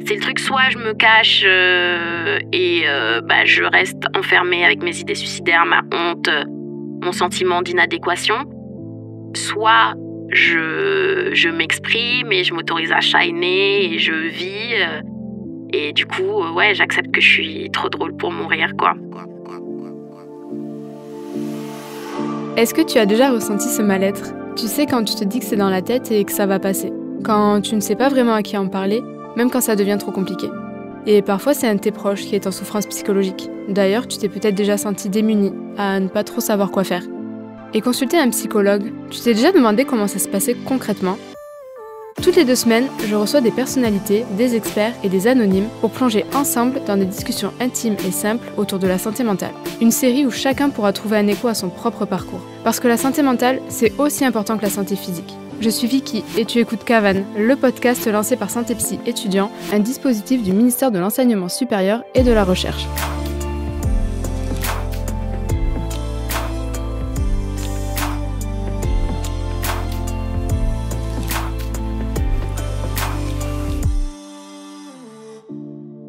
C'est le truc, soit je me cache et je reste enfermée avec mes idées suicidaires, ma honte, mon sentiment d'inadéquation. Soit je m'exprime et je m'autorise à shiner et je vis. Et du coup, j'accepte que je suis trop drôle pour mourir, quoi. Est-ce que tu as déjà ressenti ce mal-être ? Tu sais, quand tu te dis que c'est dans la tête et que ça va passer. Quand tu ne sais pas vraiment à qui en parler, même quand ça devient trop compliqué. Et parfois, c'est un de tes proches qui est en souffrance psychologique. D'ailleurs, tu t'es peut-être déjà senti démuni, à ne pas trop savoir quoi faire. Et consulter un psychologue, tu t'es déjà demandé comment ça se passait concrètement ? Toutes les 2 semaines, je reçois des personnalités, des experts et des anonymes pour plonger ensemble dans des discussions intimes et simples autour de la santé mentale. Une série où chacun pourra trouver un écho à son propre parcours. Parce que la santé mentale, c'est aussi important que la santé physique. Je suis Vicky et tu écoutes Cavan, le podcast lancé par Santé Psy Étudiant, un dispositif du ministère de l'Enseignement supérieur et de la Recherche.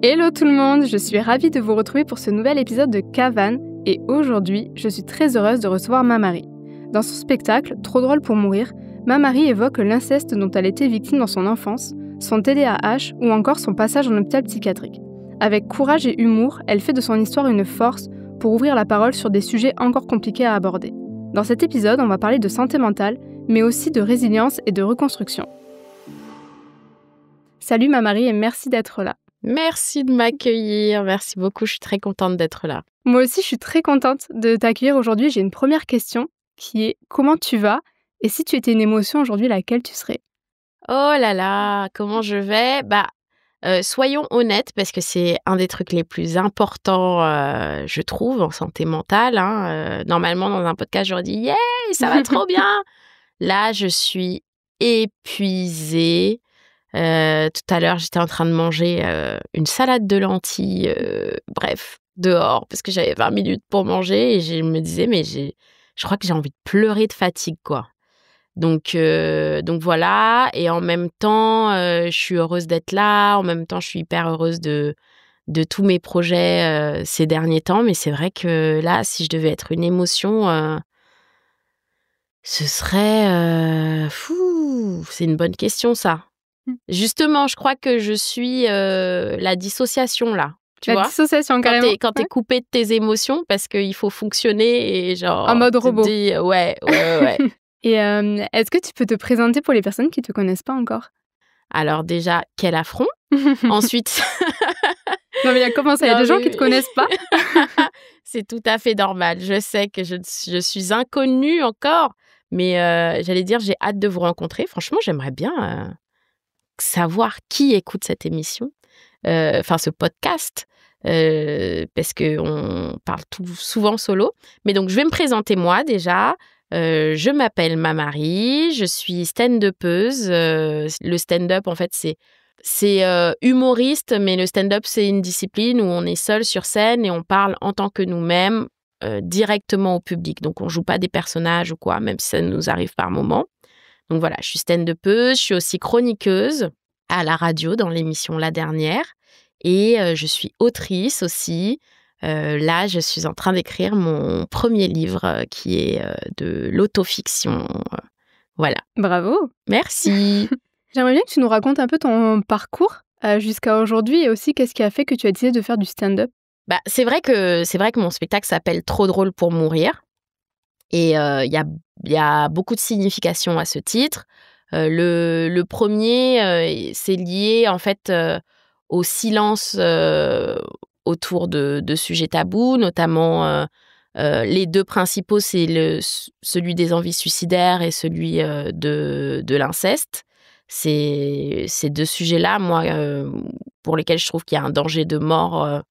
Hello tout le monde, je suis ravie de vous retrouver pour ce nouvel épisode de Cavan et aujourd'hui, je suis très heureuse de recevoir Mamary. Dans son spectacle « Trop drôle pour mourir », Mamary évoque l'inceste dont elle était victime dans son enfance, son TDAH ou encore son passage en hôpital psychiatrique. Avec courage et humour, elle fait de son histoire une force pour ouvrir la parole sur des sujets encore compliqués à aborder. Dans cet épisode, on va parler de santé mentale, mais aussi de résilience et de reconstruction. Salut Mamary et merci d'être là. Merci de m'accueillir, merci beaucoup, je suis très contente d'être là. Moi aussi, je suis très contente de t'accueillir aujourd'hui. J'ai une première question qui est « Comment tu vas ? Et si tu étais une émotion aujourd'hui, laquelle tu serais ?» Oh là là, comment je vais ? Soyons honnêtes, parce que c'est un des trucs les plus importants, je trouve, en santé mentale. Normalement, dans un podcast, j'aurais dit « Yeah, ça va trop bien !» Là, je suis épuisée. Tout à l'heure, j'étais en train de manger une salade de lentilles, dehors, parce que j'avais 20 minutes pour manger et je me disais, mais je crois que j'ai envie de pleurer de fatigue, quoi. Donc voilà, et en même temps, je suis heureuse d'être là, en même temps, je suis hyper heureuse de tous mes projets ces derniers temps, mais c'est vrai que là, si je devais être une émotion, ce serait... c'est une bonne question, ça. Justement, je crois que je suis la dissociation, là. Tu vois, dissociation, carrément. Quand t'es coupé de tes émotions, parce qu'il faut fonctionner et genre... En mode robot. Ouais. Et est-ce que tu peux te présenter pour les personnes qui ne te connaissent pas encore ? Alors déjà, quel affront. Ensuite... Non mais comment ça, il y a des gens qui ne te connaissent pas. C'est tout à fait normal. Je sais que je suis inconnue encore, mais j'allais dire, j'ai hâte de vous rencontrer. Franchement, j'aimerais bien... savoir qui écoute cette émission, ce podcast, parce qu'on parle souvent solo. Mais donc, je vais me présenter moi déjà. Je m'appelle Mamary, je suis stand-upeuse. Le stand-up, en fait, c'est humoriste, mais le stand-up, c'est une discipline où on est seul sur scène et on parle en tant que nous-mêmes directement au public. Donc, on joue pas des personnages ou quoi, même si ça nous arrive par moments. Donc voilà, je suis stand-upeuse, je suis aussi chroniqueuse à la radio dans l'émission La Dernière et je suis autrice aussi. Là, je suis en train d'écrire mon premier livre qui est de l'autofiction. Voilà. Bravo. Merci. J'aimerais bien que tu nous racontes un peu ton parcours jusqu'à aujourd'hui et aussi qu'est-ce qui a fait que tu as décidé de faire du stand-up. C'est vrai que mon spectacle s'appelle Trop drôle pour mourir. Et il y a beaucoup de significations à ce titre. Le premier, c'est lié en fait au silence autour de sujets tabous, notamment les 2 principaux, c'est celui des envies suicidaires et celui de l'inceste. Ces 2 sujets-là, moi, pour lesquels je trouve qu'il y a un danger de mort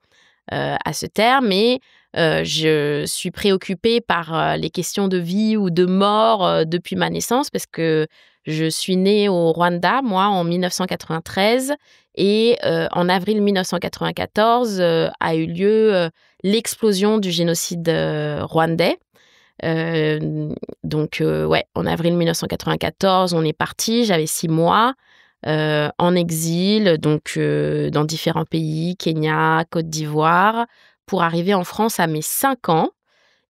à ce terme, et je suis préoccupée par les questions de vie ou de mort depuis ma naissance, parce que je suis née au Rwanda, moi, en 1993, et en avril 1994 a eu lieu l'explosion du génocide rwandais. En avril 1994, on est parti, j'avais 6 mois. en exil, donc dans différents pays, Kenya, Côte d'Ivoire, pour arriver en France à mes 5 ans.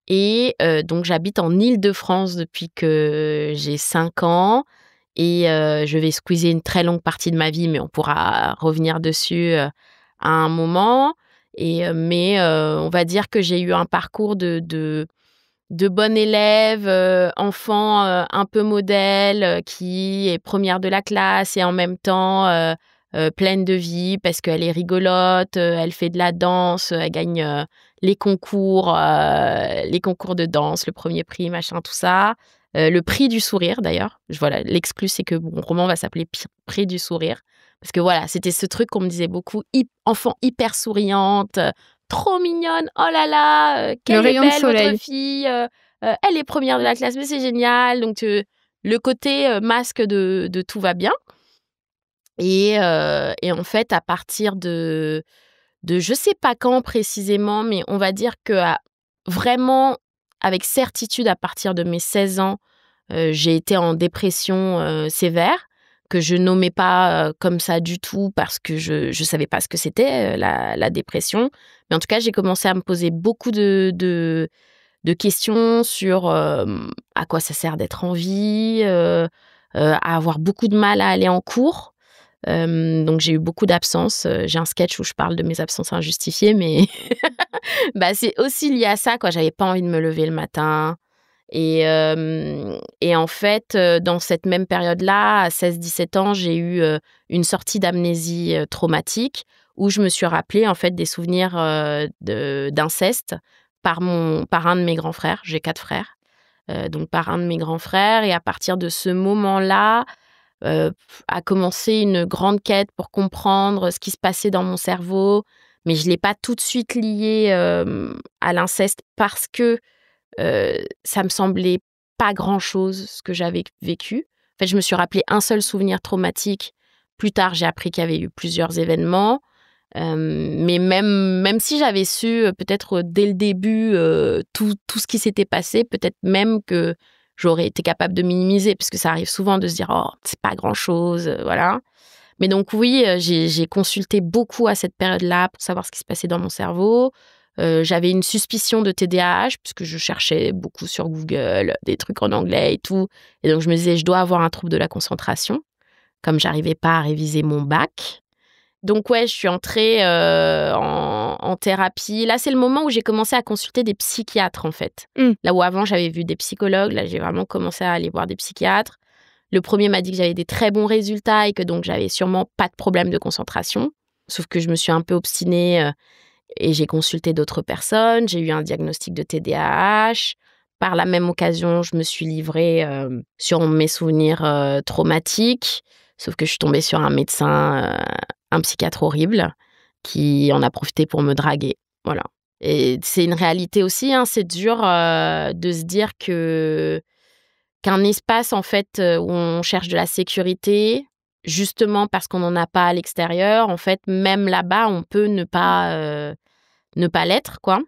Et donc, j'habite en Île-de-France depuis que j'ai 5 ans. Et je vais squeezer une très longue partie de ma vie, mais on pourra revenir dessus à un moment. Mais on va dire que j'ai eu un parcours de bonne élève, enfant un peu modèle, qui est première de la classe et en même temps pleine de vie parce qu'elle est rigolote, elle fait de la danse, elle gagne les concours de danse, le premier prix, machin, tout ça. Le prix du sourire, d'ailleurs. Voilà, l'exclu, c'est que mon roman va s'appeler Prix du sourire. Parce que voilà, c'était ce truc qu'on me disait beaucoup, enfant hyper souriante, trop mignonne, oh là là, quelle est belle votre fille, elle est première de la classe, mais c'est génial. Donc, le côté masque de tout va bien. Et en fait, à partir de je sais pas quand précisément, mais on va dire que vraiment, avec certitude, à partir de mes 16 ans, j'ai été en dépression sévère, que je nommais pas comme ça du tout parce que je savais pas ce que c'était la dépression. Mais en tout cas, j'ai commencé à me poser beaucoup de questions sur à quoi ça sert d'être en vie, à avoir beaucoup de mal à aller en cours. Donc j'ai eu beaucoup d'absences. J'ai un sketch où je parle de mes absences injustifiées, mais bah, c'est aussi lié à ça, quoi. J'avais pas envie de me lever le matin. Et en fait, dans cette même période-là, à 16-17 ans, j'ai eu une sortie d'amnésie traumatique où je me suis rappelé en fait des souvenirs d'inceste par un de mes grands frères. J'ai 4 frères. Donc par un de mes grands frères. Et à partir de ce moment-là, a commencé une grande quête pour comprendre ce qui se passait dans mon cerveau. Mais je ne l'ai pas tout de suite lié à l'inceste parce que ça me semblait pas grand-chose ce que j'avais vécu. En fait, je me suis rappelé un seul souvenir traumatique. Plus tard, j'ai appris qu'il y avait eu plusieurs événements. Mais même si j'avais su peut-être dès le début tout ce qui s'était passé, peut-être même que j'aurais été capable de minimiser, parce que ça arrive souvent de se dire « Oh, c'est pas grand-chose », voilà. Mais donc oui, j'ai consulté beaucoup à cette période-là pour savoir ce qui se passait dans mon cerveau. J'avais une suspicion de TDAH, puisque je cherchais beaucoup sur Google, des trucs en anglais et tout. Et donc je me disais « Je dois avoir un trouble de la concentration », comme j'arrivais pas à réviser mon bac. Donc ouais, je suis entrée en thérapie. Là, c'est le moment où j'ai commencé à consulter des psychiatres, en fait. Là où avant, j'avais vu des psychologues, là, j'ai vraiment commencé à aller voir des psychiatres. Le premier m'a dit que j'avais des très bons résultats et que donc j'avais sûrement pas de problème de concentration. Sauf que je me suis un peu obstinée et j'ai consulté d'autres personnes. J'ai eu un diagnostic de TDAH. Par la même occasion, je me suis livrée sur mes souvenirs traumatiques. Sauf que je suis tombée sur un médecin, un psychiatre horrible, qui en a profité pour me draguer. Voilà. Et c'est une réalité aussi, hein, c'est dur de se dire qu'un espace, en fait, où on cherche de la sécurité, justement parce qu'on n'en a pas à l'extérieur, en fait, même là-bas, on peut ne pas l'être, quoi.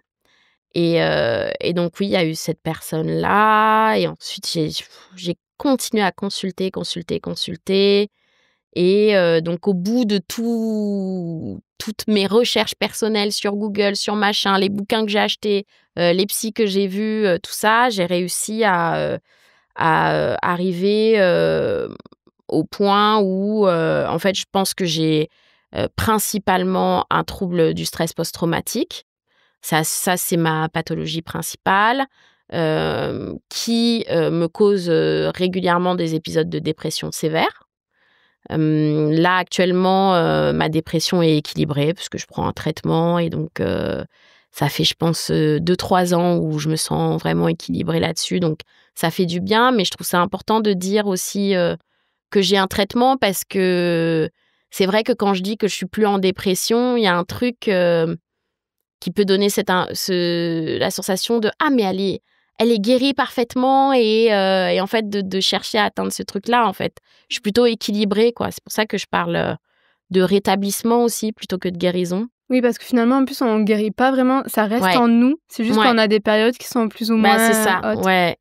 Et donc, oui, il y a eu cette personne-là. Et ensuite, j'ai continué à consulter. Et donc, au bout de toutes mes recherches personnelles sur Google, sur machin, les bouquins que j'ai achetés, les psys que j'ai vus, tout ça, j'ai réussi à arriver au point où, en fait, je pense que j'ai principalement un trouble du stress post-traumatique. Ça, c'est ma pathologie principale, qui me cause régulièrement des épisodes de dépression sévère. Là, actuellement, ma dépression est équilibrée parce que je prends un traitement et donc ça fait, je pense, 2-3 ans où je me sens vraiment équilibrée là-dessus. Donc, ça fait du bien, mais je trouve ça important de dire aussi que j'ai un traitement parce que c'est vrai que quand je dis que je suis plus en dépression, il y a un truc qui peut donner la sensation de « Ah, mais elle est guérie parfaitement » et en fait, de chercher à atteindre ce truc-là, en fait. Je suis plutôt équilibrée, quoi. C'est pour ça que je parle de rétablissement aussi, plutôt que de guérison. Oui, parce que finalement, en plus, on ne guérit pas vraiment. Ça reste en nous. C'est juste qu'on a des périodes qui sont plus ou moins c'est ça. hautes. Ouais.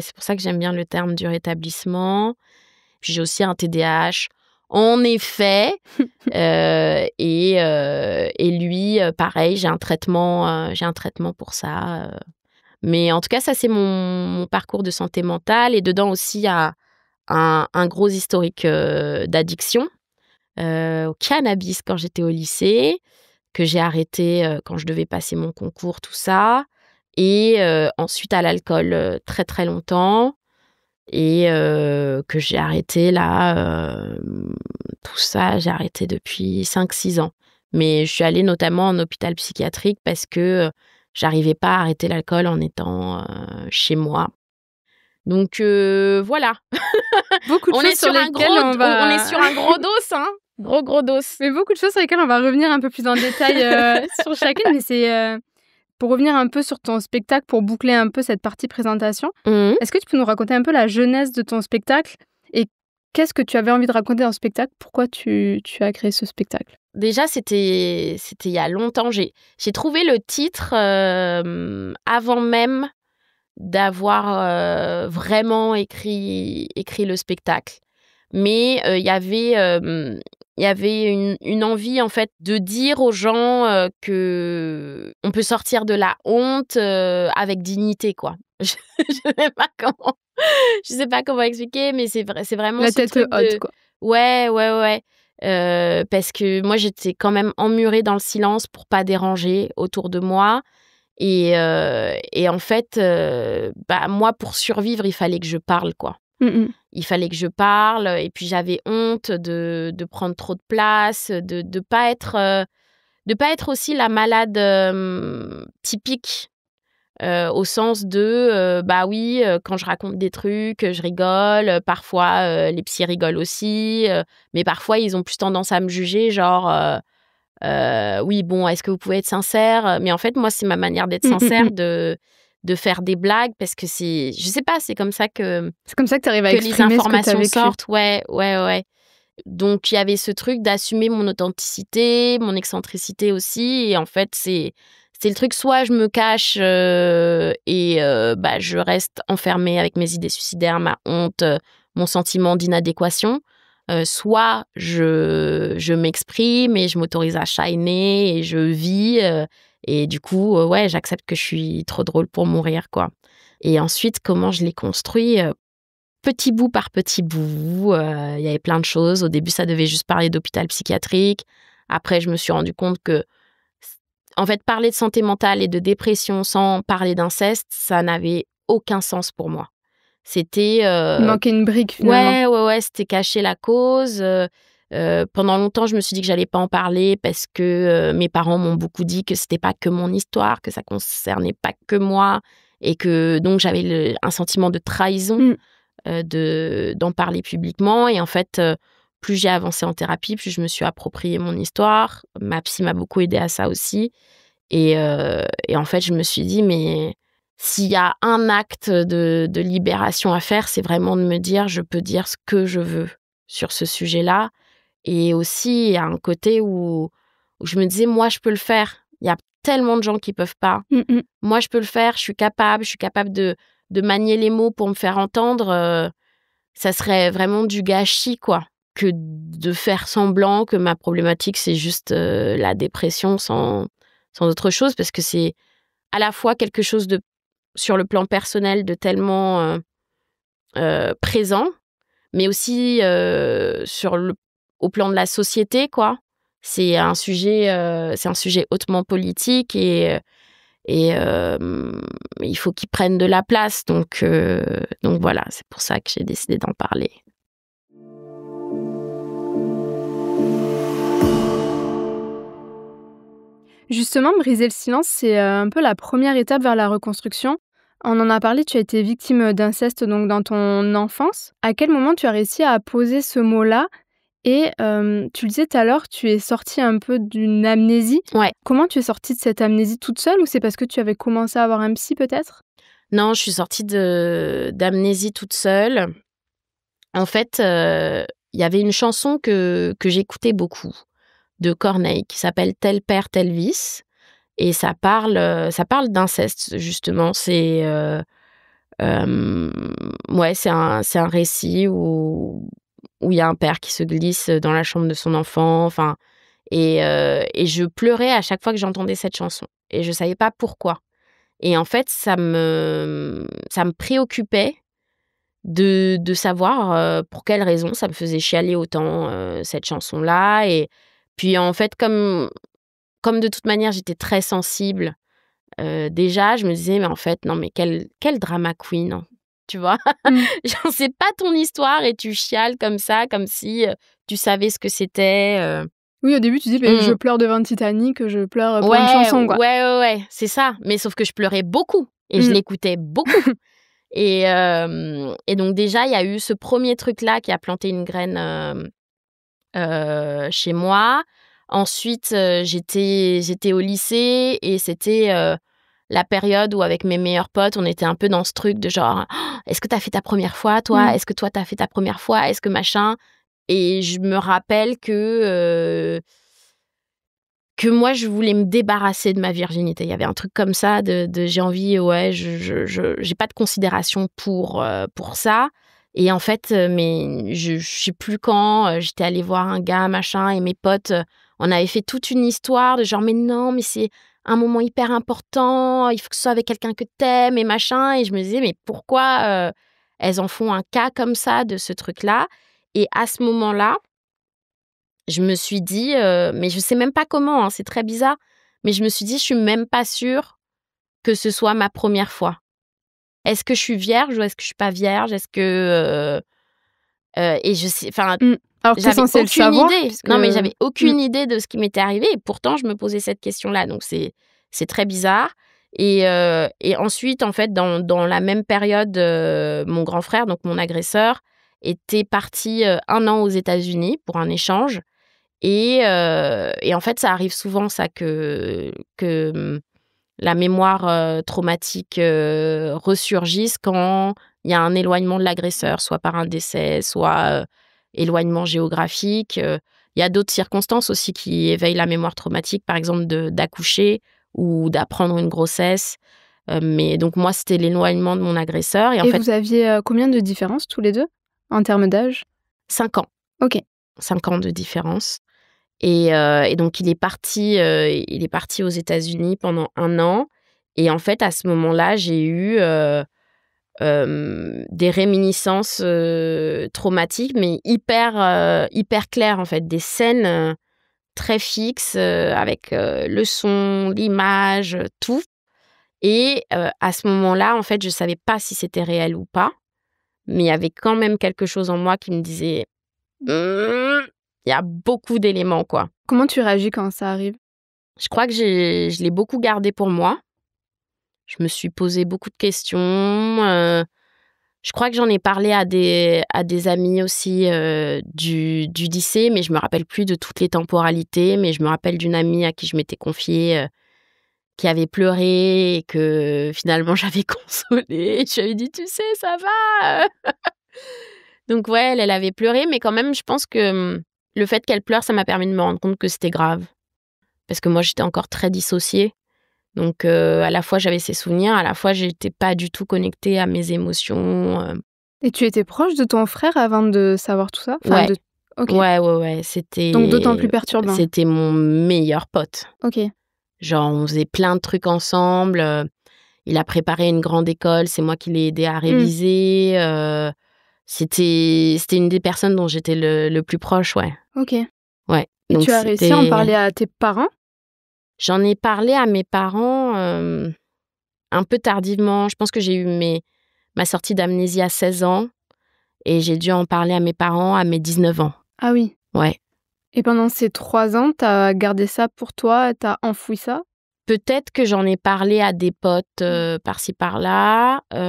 C'est pour ça que j'aime bien le terme du rétablissement. Puis j'ai aussi un TDAH En effet. Et lui, pareil, j'ai un traitement pour ça. Mais en tout cas, ça, c'est mon parcours de santé mentale. Et dedans aussi, il y a un gros historique d'addiction au cannabis quand j'étais au lycée, que j'ai arrêté quand je devais passer mon concours, tout ça. Et ensuite à l'alcool très, très longtemps. Et que j'ai arrêté là, tout ça, j'ai arrêté depuis 5-6 ans. Mais je suis allée notamment en hôpital psychiatrique parce que j'arrivais pas à arrêter l'alcool en étant chez moi. Donc voilà. Beaucoup de On choses est sur sur un lesquelles gros, on va... on est sur un gros dos, hein. Gros dos. Mais beaucoup de choses sur lesquelles on va revenir un peu plus en détail sur chacune. Mais c'est pour revenir un peu sur ton spectacle, pour boucler un peu cette partie présentation. Mmh. Est-ce que tu peux nous raconter un peu la genèse de ton spectacle et qu'est-ce que tu avais envie de raconter dans le spectacle? Pourquoi tu as créé ce spectacle? Déjà, c'était il y a longtemps. J'ai trouvé le titre avant même d'avoir vraiment écrit le spectacle. Mais il y avait une envie, en fait, de dire aux gens que on peut sortir de la honte avec dignité, quoi. Je sais pas comment expliquer, mais c'est vraiment La ce tête truc haute, de... quoi. Ouais. Parce que moi, j'étais quand même emmurée dans le silence pour pas déranger autour de moi. Et en fait, moi, pour survivre, il fallait que je parle, quoi. Il fallait que je parle. Et puis, j'avais honte de prendre trop de place, de pas être aussi la malade typique. Au sens de, oui, quand je raconte des trucs, je rigole. Parfois, les psys rigolent aussi. Mais parfois, ils ont plus tendance à me juger, genre... oui, bon, est-ce que vous pouvez être sincère? Mais en fait, moi, c'est ma manière d'être sincère, de faire des blagues, parce que je sais pas, c'est comme ça que C'est comme ça que tu arrives à les exprimer ce que tu as informations vécu. sortent. Ouais. Donc, il y avait ce truc d'assumer mon authenticité, mon excentricité aussi. Et en fait, c'est le truc, soit je me cache et je reste enfermée avec mes idées suicidaires, ma honte, mon sentiment d'inadéquation. Soit je m'exprime et je m'autorise à shiner et je vis. Et du coup, j'accepte que je suis trop drôle pour mourir, quoi. Et ensuite, comment je l'ai construit petit bout par petit bout. Il y avait plein de choses. Au début, ça devait juste parler d'hôpital psychiatrique. Après, je me suis rendu compte que, en fait, parler de santé mentale et de dépression sans parler d'inceste, ça n'avait aucun sens pour moi. C'était... Il manquait une brique, finalement. Ouais, c'était cacher la cause. Pendant longtemps, je me suis dit que j'allais pas en parler parce que mes parents m'ont beaucoup dit que c'était pas que mon histoire, que ça concernait pas que moi, et que donc j'avais un sentiment de trahison d'en parler publiquement. Et en fait, plus j'ai avancé en thérapie, plus je me suis approprié mon histoire. Ma psy m'a beaucoup aidée à ça aussi. Et en fait, je me suis dit, mais s'il y a un acte de libération à faire, c'est vraiment de me dire, je peux dire ce que je veux sur ce sujet-là. Et aussi, il y a un côté où je me disais, moi, je peux le faire. Il y a tellement de gens qui peuvent pas. Moi, je peux le faire, je suis capable de manier les mots pour me faire entendre. Ça serait vraiment du gâchis, quoi, que de faire semblant que ma problématique, c'est juste la dépression sans autre chose, parce que c'est à la fois quelque chose de, sur le plan personnel, de tellement présent, mais aussi au plan de la société, quoi. C'est un sujet hautement politique et il faut qu'ils prennent de la place. Donc voilà, c'est pour ça que j'ai décidé d'en parler. Justement, briser le silence, c'est un peu la première étape vers la reconstruction. On en a parlé, tu as été victime d'inceste donc dans ton enfance. À quel moment tu as réussi à poser ce mot-là? Et tu le disais tout à l'heure, tu es sortie un peu d'une amnésie. Ouais. Comment tu es sortie de cette amnésie toute seule, ou c'est parce que tu avais commencé à avoir un psy peut-être? Non, je suis sortie d'amnésie toute seule. En fait, il y avait une chanson que j'écoutais beaucoup de Corneille qui s'appelle Tel père, tel vice. Et ça parle d'inceste, justement. C'est un récit où où il y a un père qui se glisse dans la chambre de son enfant. Enfin, et je pleurais à chaque fois que j'entendais cette chanson. Et je savais pas pourquoi. Et en fait, ça me préoccupait de savoir pour quelle raison ça me faisait chialer autant cette chanson-là. Et puis en fait, comme de toute manière j'étais très sensible, déjà je me disais mais en fait non mais quel drama queen, hein, tu vois. Genre c'est pas ton histoire et tu chiales comme ça, comme si tu savais ce que c'était. Oui, au début tu dis je pleure devant Titanic, je pleure pour une chanson quoi. Ouais, c'est ça. Mais sauf que je pleurais beaucoup et je l'écoutais beaucoup. Et donc déjà, il y a eu ce premier truc-là qui a planté une graine chez moi. Ensuite, j'étais au lycée et c'était la période où avec mes meilleurs potes, on était un peu dans ce truc de genre oh, « Est-ce que t'as fait ta première fois, toi ? Est-ce que toi, t'as fait ta première fois ? Est-ce que machin ?» Et je me rappelle que moi, je voulais me débarrasser de ma virginité. Il y avait un truc comme ça de j'ai envie, ouais, j'ai pas de considération pour ça. Et en fait, mais je sais plus quand, j'étais allée voir un gars, machin, et mes potes, on avait fait toute une histoire de genre, mais non, mais c'est un moment hyper important, il faut que ce soit avec quelqu'un que t'aimes et machin. Et je me disais, mais pourquoi elles en font un cas comme ça de ce truc-là ? Et à ce moment-là, je me suis dit, mais je sais même pas comment, hein, c'est très bizarre, mais je me suis dit, je suis même pas sûre que ce soit ma première fois. Est-ce que je suis vierge ou est-ce que je suis pas vierge ? Est-ce que et je sais, enfin, alors que t'es censée le savoir, idée. puisque... Non, mais j'avais aucune idée de ce qui m'était arrivé et pourtant je me posais cette question-là. Donc c'est très bizarre. Et ensuite, en fait, dans la même période, mon grand frère, donc mon agresseur, était parti 1 an aux États-Unis pour un échange. Et en fait, ça arrive souvent, ça, que la mémoire traumatique ressurgisse quand il y a un éloignement de l'agresseur, soit par un décès, soit éloignement géographique. Il y a d'autres circonstances aussi qui éveillent la mémoire traumatique, par exemple d'accoucher ou d'apprendre une grossesse. Mais donc moi, c'était l'éloignement de mon agresseur. Et en fait, vous aviez combien de différence tous les deux, en termes d'âge ? 5 ans. Ok. 5 ans de différence. Et donc, il est parti aux États-Unis pendant 1 an. Et en fait, à ce moment-là, j'ai eu des réminiscences traumatiques, mais hyper claires, en fait. Des scènes très fixes avec le son, l'image, tout. Et à ce moment-là, en fait, je ne savais pas si c'était réel ou pas. Mais il y avait quand même quelque chose en moi qui me disait... Il y a beaucoup d'éléments, quoi. Comment tu réagis quand ça arrive ? Je crois que je l'ai beaucoup gardé pour moi. Je me suis posé beaucoup de questions. Je crois que j'en ai parlé à des amis aussi du lycée, mais je me rappelle plus de toutes les temporalités. Mais je me rappelle d'une amie à qui je m'étais confiée, qui avait pleuré et que finalement j'avais consolée. Je lui avais dit, tu sais, ça va. Donc ouais, elle avait pleuré, mais quand même, je pense que le fait qu'elle pleure, ça m'a permis de me rendre compte que c'était grave. Parce que moi, j'étais encore très dissociée. Donc, à la fois, j'avais ces souvenirs, à la fois, j'étais pas du tout connectée à mes émotions. Et tu étais proche de ton frère avant de savoir tout ça ? Ouais. Okay. Ouais. C'était... Donc, d'autant plus perturbant. C'était mon meilleur pote. Ok. Genre, on faisait plein de trucs ensemble. Il a préparé une grande école. C'est moi qui l'ai aidé à réviser. C'était une des personnes dont j'étais le plus proche, ouais. Ok. Ouais. Et donc tu as réussi à en parler à tes parents ? J'en ai parlé à mes parents un peu tardivement. Je pense que j'ai eu ma sortie d'amnésie à 16 ans et j'ai dû en parler à mes parents à mes 19 ans. Ah oui. Ouais. Et pendant ces 3 ans, t'as gardé ça pour toi, t'as enfoui ça ? Peut-être que j'en ai parlé à des potes par-ci par-là, à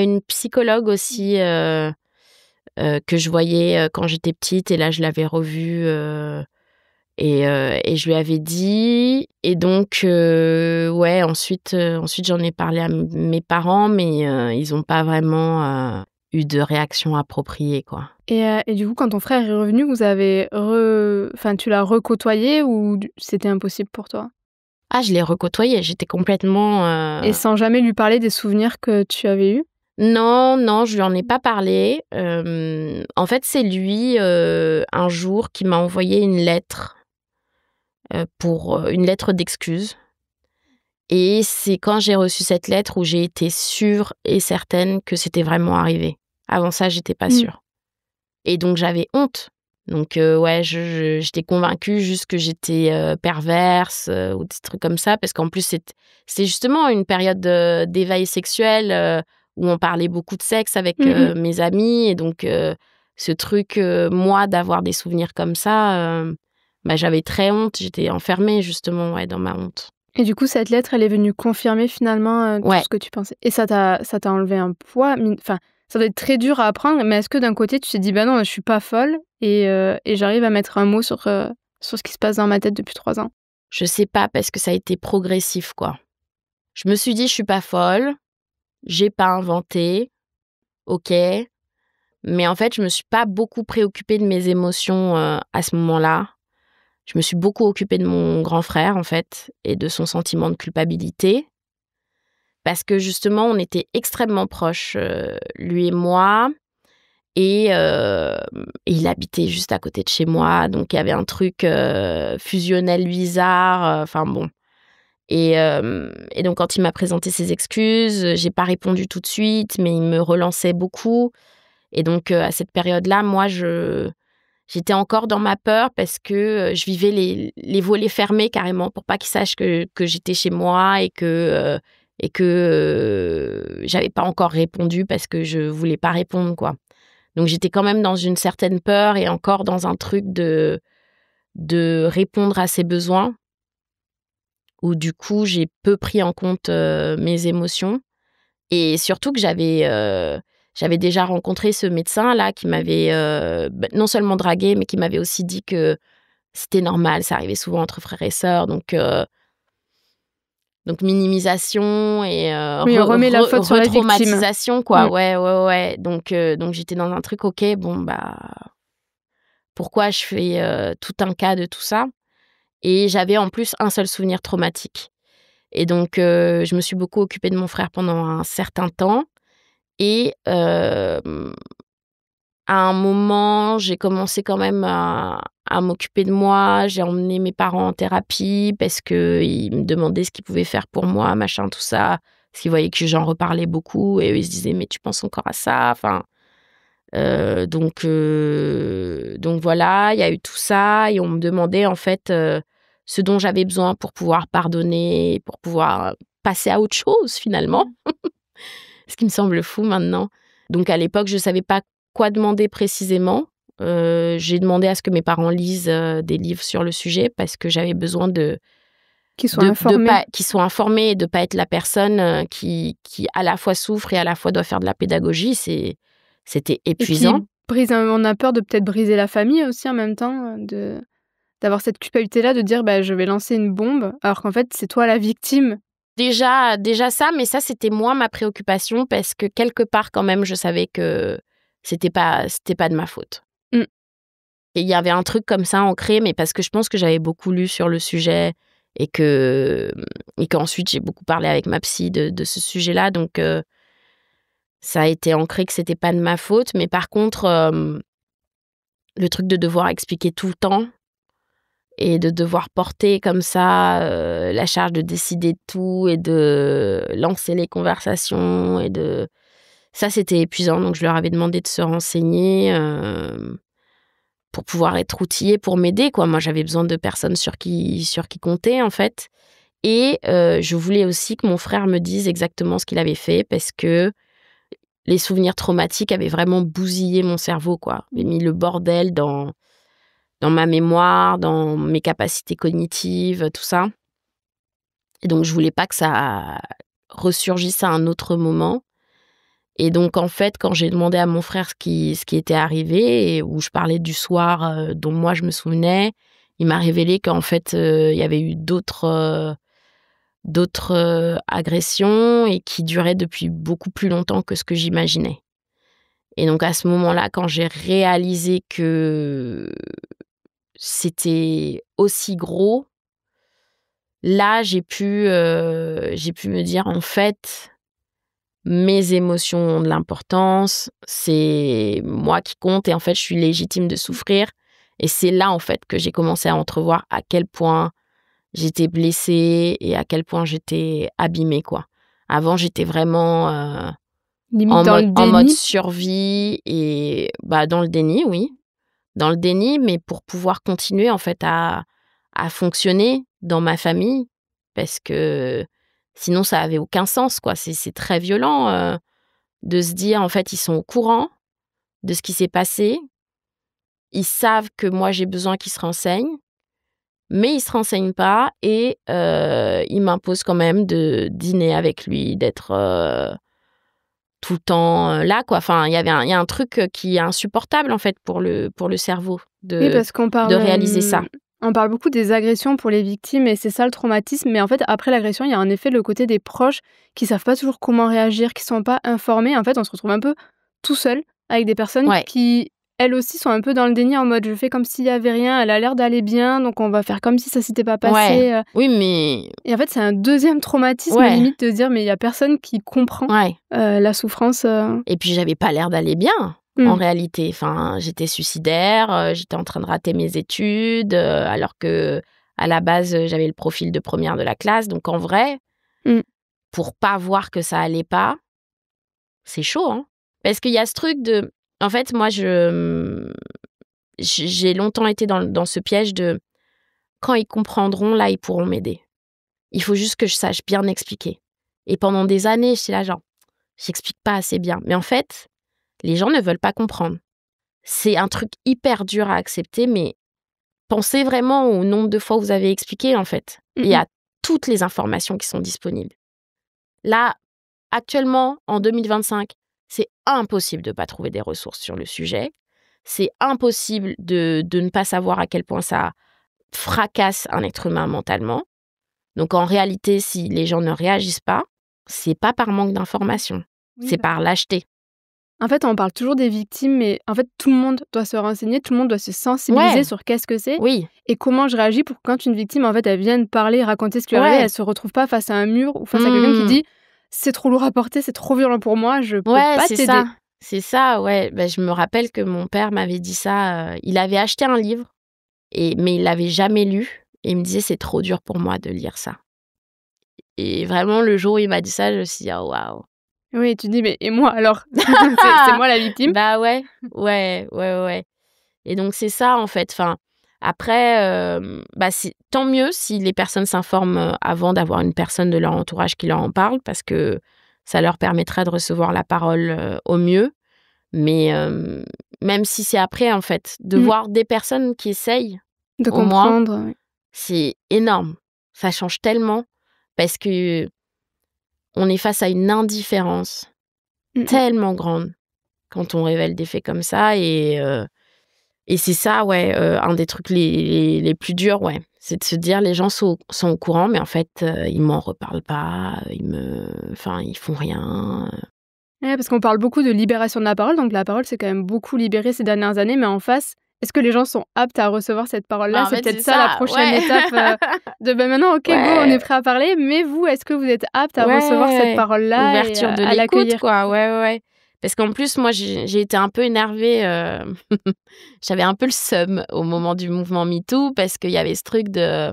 une psychologue aussi que je voyais quand j'étais petite et là je l'avais revue et je lui avais dit. Et donc ouais, ensuite j'en ai parlé à mes parents, mais ils n'ont pas vraiment eu de réaction appropriée, quoi. Et du coup, quand ton frère est revenu, vous avez tu l'as recôtoyé ou c'était impossible pour toi ? Ah, je l'ai recôtoyé, j'étais complètement... Et sans jamais lui parler des souvenirs que tu avais eus ? Non, non, je lui en ai pas parlé. En fait, c'est lui, un jour, qui m'a envoyé une lettre, une lettre d'excuse. Et c'est quand j'ai reçu cette lettre où j'ai été sûre et certaine que c'était vraiment arrivé. Avant ça, j'étais pas Mmh. sûre. Et donc j'avais honte. Donc ouais, j'étais convaincue juste que j'étais, perverse, ou des trucs comme ça, parce qu'en plus c'était justement une période, d'éveil sexuel, où on parlait beaucoup de sexe avec, Mmh mh. mes amis, et donc ce truc, moi, d'avoir des souvenirs comme ça, bah, j'avais très honte. J'étais enfermée justement, ouais, dans ma honte. Et du coup, cette lettre, elle est venue confirmer finalement, tout Ouais. ce que tu pensais et ça t'a enlevé un poids, mine enfin, ça doit être très dur à apprendre, mais est-ce que d'un côté, tu t'es dit: «Bah non, je suis pas folle et j'arrive à mettre un mot sur ce qui se passe dans ma tête depuis 3 ans»? Je sais pas, parce que ça a été progressif, quoi. Je me suis dit: «Je suis pas folle, j'ai pas inventé, OK». Mais en fait, je me suis pas beaucoup préoccupée de mes émotions, à ce moment-là. Je me suis beaucoup occupée de mon grand frère, en fait, et de son sentiment de culpabilité, parce que justement, on était extrêmement proches, lui et moi, et il habitait juste à côté de chez moi, donc il y avait un truc, fusionnel bizarre, enfin bon. Et donc quand il m'a présenté ses excuses, j'ai pas répondu tout de suite, mais il me relançait beaucoup. Et donc à cette période-là, moi, j'étais encore dans ma peur, parce que, je vivais les volets fermés carrément, pour pas qu'il sache que j'étais chez moi, et que j'avais pas encore répondu parce que je voulais pas répondre, quoi. Donc j'étais quand même dans une certaine peur, et encore dans un truc de répondre à ses besoins, où du coup, j'ai peu pris en compte, mes émotions. Et surtout que j'avais déjà rencontré ce médecin-là qui m'avait, non seulement draguée, mais qui m'avait aussi dit que c'était normal, ça arrivait souvent entre frères et sœurs. Donc minimisation et Oui, on remet la faute sur la victime. retraumatisation, quoi. Mmh. Ouais, ouais, ouais. Donc j'étais dans un truc, OK, bon, bah, pourquoi je fais, tout un cas de tout ça? Et j'avais en plus un seul souvenir traumatique. Et donc je me suis beaucoup occupée de mon frère pendant un certain temps. Et à un moment, j'ai commencé quand même à m'occuper de moi. J'ai emmené mes parents en thérapie parce qu'ils me demandaient ce qu'ils pouvaient faire pour moi, machin, tout ça. Parce qu'ils voyaient que j'en reparlais beaucoup, et eux, ils se disaient: «Mais tu penses encore à ça?» Enfin, donc voilà, il y a eu tout ça, et on me demandait en fait, ce dont j'avais besoin pour pouvoir pardonner, pour pouvoir passer à autre chose finalement. Mmh. Ce qui me semble fou maintenant. Donc à l'époque, je savais pas quoi demander précisément. J'ai demandé à ce que mes parents lisent, des livres sur le sujet, parce que j'avais besoin Qu'ils soient de informés. pas qu'ils soient informés, et de pas être la personne, qui à la fois souffre et à la fois doit faire de la pédagogie. C'était Et puis épuisant. on a peur de peut-être briser la famille aussi en même temps, d'avoir cette culpabilité-là de dire: «Bah, je vais lancer une bombe», alors qu'en fait, c'est toi la victime. Déjà ça, mais ça, c'était moi ma préoccupation, parce que quelque part quand même, je savais que c'était pas de ma faute. Mmh. Et il y avait un truc comme ça ancré, mais parce que je pense que j'avais beaucoup lu sur le sujet, et qu'ensuite j'ai beaucoup parlé avec ma psy de ce sujet-là, donc ça a été ancré que c'était pas de ma faute. Mais par contre, le truc de devoir expliquer tout le temps, et de devoir porter comme ça, la charge de décider de tout, et de lancer les conversations, ça, c'était épuisant. Donc je leur avais demandé de se renseigner, pour pouvoir être outillée pour m'aider, quoi. Moi, j'avais besoin de personnes sur qui compter, en fait. Et je voulais aussi que mon frère me dise exactement ce qu'il avait fait, parce que les souvenirs traumatiques avaient vraiment bousillé mon cerveau, quoi. Avaient mis le bordel dans ma mémoire, dans mes capacités cognitives, tout ça. Et donc je voulais pas que ça ressurgisse à un autre moment. Et donc en fait, quand j'ai demandé à mon frère ce qui était arrivé, et où je parlais du soir, dont moi je me souvenais, il m'a révélé qu'en fait, il y avait eu d'autres agressions, et qui duraient depuis beaucoup plus longtemps que ce que j'imaginais. Et donc à ce moment-là, quand j'ai réalisé que c'était aussi gros, là, j'ai pu me dire: «En fait, mes émotions ont de l'importance, c'est moi qui compte et en fait, je suis légitime de souffrir. Et c'est là, en fait, que j'ai commencé à entrevoir à quel point j'étais blessée et à quel point j'étais abîmée, quoi. Avant, j'étais vraiment Limite dans le en mode déni. survie et dans le déni, oui. Dans le déni, mais pour pouvoir continuer, en fait, à fonctionner dans ma famille parce que sinon, ça avait aucun sens, quoi. C'est très violent de se dire, en fait, ils sont au courant de ce qui s'est passé. Ils savent que moi, j'ai besoin qu'ils se renseignent, mais ils se renseignent pas et ils m'imposent quand même de dîner avec lui, d'être tout le temps là, quoi. Enfin, il y a un truc qui est insupportable, en fait, pour le cerveau Oui, de parce qu'on réaliser ça. on parle beaucoup des agressions pour les victimes et c'est ça le traumatisme. Mais en fait, après l'agression, il y a en effet le côté des proches qui savent pas toujours comment réagir, qui sont pas informés. En fait, on se retrouve un peu tout seul avec des personnes Ouais, qui, elles aussi, sont un peu dans le déni en mode je fais comme s'il y avait rien, elle a l'air d'aller bien, donc on va faire comme si ça s'était pas ouais. passé. Oui, mais Et en fait, c'est un deuxième traumatisme ouais, limite de se dire mais il y a personne qui comprend ouais. la souffrance. Et puis, j'avais pas l'air d'aller bien, en Mm. réalité. Enfin, j'étais suicidaire, j'étais en train de rater mes études, alors que à la base, j'avais le profil de première de la classe. Donc, en vrai, Mm. pour pas voir que ça allait pas, c'est chaud, hein. Parce qu'il y a ce truc de... En fait, moi, j'ai longtemps été dans ce piège de... Quand ils comprendront, là, ils pourront m'aider. Il faut juste que je sache bien expliquer. Et pendant des années, j'étais là genre, j'explique pas assez bien. Mais en fait, les gens ne veulent pas comprendre. C'est un truc hyper dur à accepter, mais pensez vraiment au nombre de fois où vous avez expliqué, en fait. Mm, Et mm. à toutes les informations qui sont disponibles. Là, actuellement, en 2025, c'est impossible de ne pas trouver des ressources sur le sujet. C'est impossible de ne pas savoir à quel point ça fracasse un être humain mentalement. Donc, en réalité, si les gens ne réagissent pas, c'est pas par manque d'information, Oui, c'est par lâcheté. en fait, on parle toujours des victimes, mais en fait, tout le monde doit se renseigner, tout le monde doit se sensibiliser Ouais, sur qu'est-ce que c'est oui, et comment je réagis pour que quand une victime, en fait, elle vienne parler, raconter ce qui lui est arrivé, ouais, elle se retrouve pas face à un mur ou face à quelqu'un qui mmh, dit c'est trop lourd à porter, c'est trop violent pour moi, je peux ouais, pas t'aider. c'est ça, ouais. Je me rappelle que mon père m'avait dit ça. Il avait acheté un livre, mais il l'avait jamais lu. Et il me disait, c'est trop dur pour moi de lire ça. Et vraiment, le jour où il m'a dit ça, je me suis dit, oh, waouh. Oui, tu dis mais et moi alors c'est moi la victime. Bah ouais, ouais, ouais, ouais. Et donc, c'est ça, en fait. Enfin, après, tant mieux si les personnes s'informent avant d'avoir une personne de leur entourage qui leur en parle, parce que ça leur permettra de recevoir la parole au mieux. Mais même si c'est après, en fait, de Mm. voir des personnes qui essayent, De au moins, comprendre. Oui. c'est énorme. Ça change tellement parce que on est face à une indifférence Mm, mm. tellement grande quand on révèle des faits comme ça. Et c'est ça, ouais, un des trucs les plus durs, ouais. C'est de se dire, les gens sont au courant, mais en fait, ils m'en reparlent pas, ils font rien. Ouais, parce qu'on parle beaucoup de libération de la parole, donc la parole s'est quand même beaucoup libérée ces dernières années, mais en face, est-ce que les gens sont aptes à recevoir cette parole-là? En C'est fait, peut-être c'est ça la ça, prochaine ouais. étape de maintenant, ok, go, on est Ouais. prêt à parler, mais vous, est-ce que vous êtes apte à recevoir cette Ouais, parole-là et ouverture de à l'écoute, l'accueillir? quoi. Ouais, ouais, ouais. Parce qu'en plus, moi, j'ai été un peu énervée. J'avais un peu le seum au moment du mouvement MeToo parce qu'il y avait ce truc de,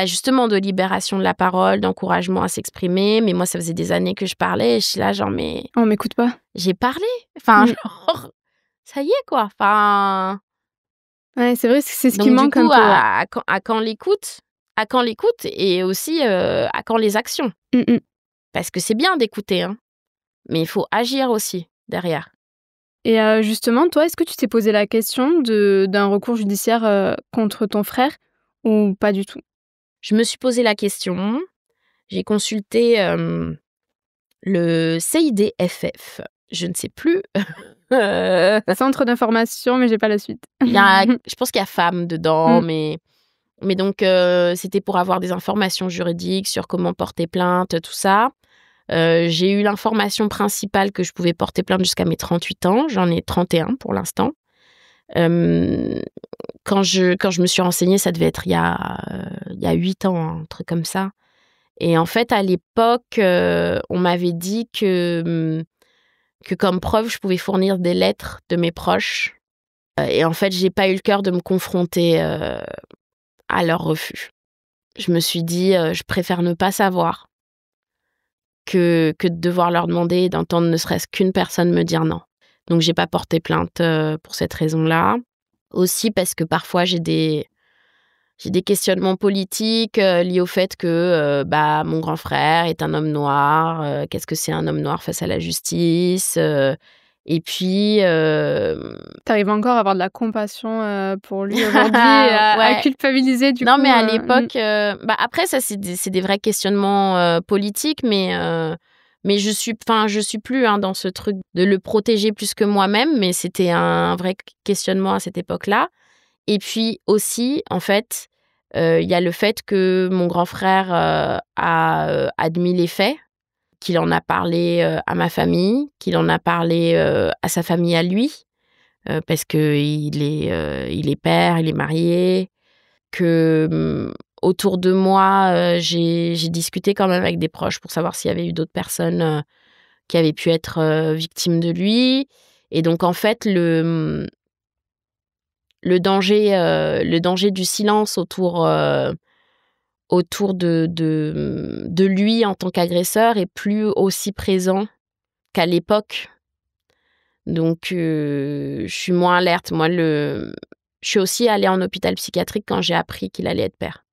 justement, de libération de la parole, d'encouragement à s'exprimer. Mais moi, ça faisait des années que je parlais et je suis là, genre, mais On m'écoute pas. j'ai parlé. Enfin, Mm. genre, ça y est, quoi. Enfin, Ouais, c'est vrai, c'est ce qui donc, du manque un coup, peu, ouais. à quand l'écoute? À quand l'écoute et aussi à quand les actions? Mm, mm. Parce que c'est bien d'écouter, hein. Mais il faut agir aussi derrière. Et justement, toi, est-ce que tu t'es posé la question d'un recours judiciaire contre ton frère ou pas du tout? Je me suis posé la question, j'ai consulté le CIDFF, je ne sais plus. Centre d'information, mais j'ai pas la suite. Je pense qu'il y a femmes dedans, Mm. mais donc c'était pour avoir des informations juridiques sur comment porter plainte, tout ça. J'ai eu l'information principale que je pouvais porter plainte jusqu'à mes 38 ans. J'en ai 31 pour l'instant. Quand je me suis renseignée, ça devait être il y a 8 ans, un truc comme ça. Et en fait, à l'époque, on m'avait dit que comme preuve, je pouvais fournir des lettres de mes proches. Et en fait, j'ai pas eu le cœur de me confronter à leur refus. Je me suis dit, je préfère ne pas savoir que de devoir leur demander et d'entendre ne serait-ce qu'une personne me dire non. Donc, j'ai pas porté plainte pour cette raison-là. Aussi parce que parfois, j'ai des questionnements politiques liés au fait que mon grand frère est un homme noir. Qu'est-ce que c'est un homme noir face à la justice et puis... T'arrives encore à avoir de la compassion pour lui aujourd'hui et à culpabiliser du coup. Non, mais à l'époque... après, ça, c'est des vrais questionnements politiques, mais je suis plus dans ce truc de le protéger plus que moi-même, mais c'était un vrai questionnement à cette époque-là. Et puis aussi, en fait, il y a le fait que mon grand frère a admis les faits, qu'il en a parlé à ma famille, qu'il en a parlé à sa famille à lui, parce qu'il est père, il est marié, que autour de moi, j'ai discuté quand même avec des proches pour savoir s'il y avait eu d'autres personnes qui avaient pu être victimes de lui. Et donc, en fait, le danger du silence autour de lui en tant qu'agresseur est plus aussi présent qu'à l'époque. Donc, je suis moins alerte. Moi, je suis aussi allée en hôpital psychiatrique quand j'ai appris qu'il allait être père.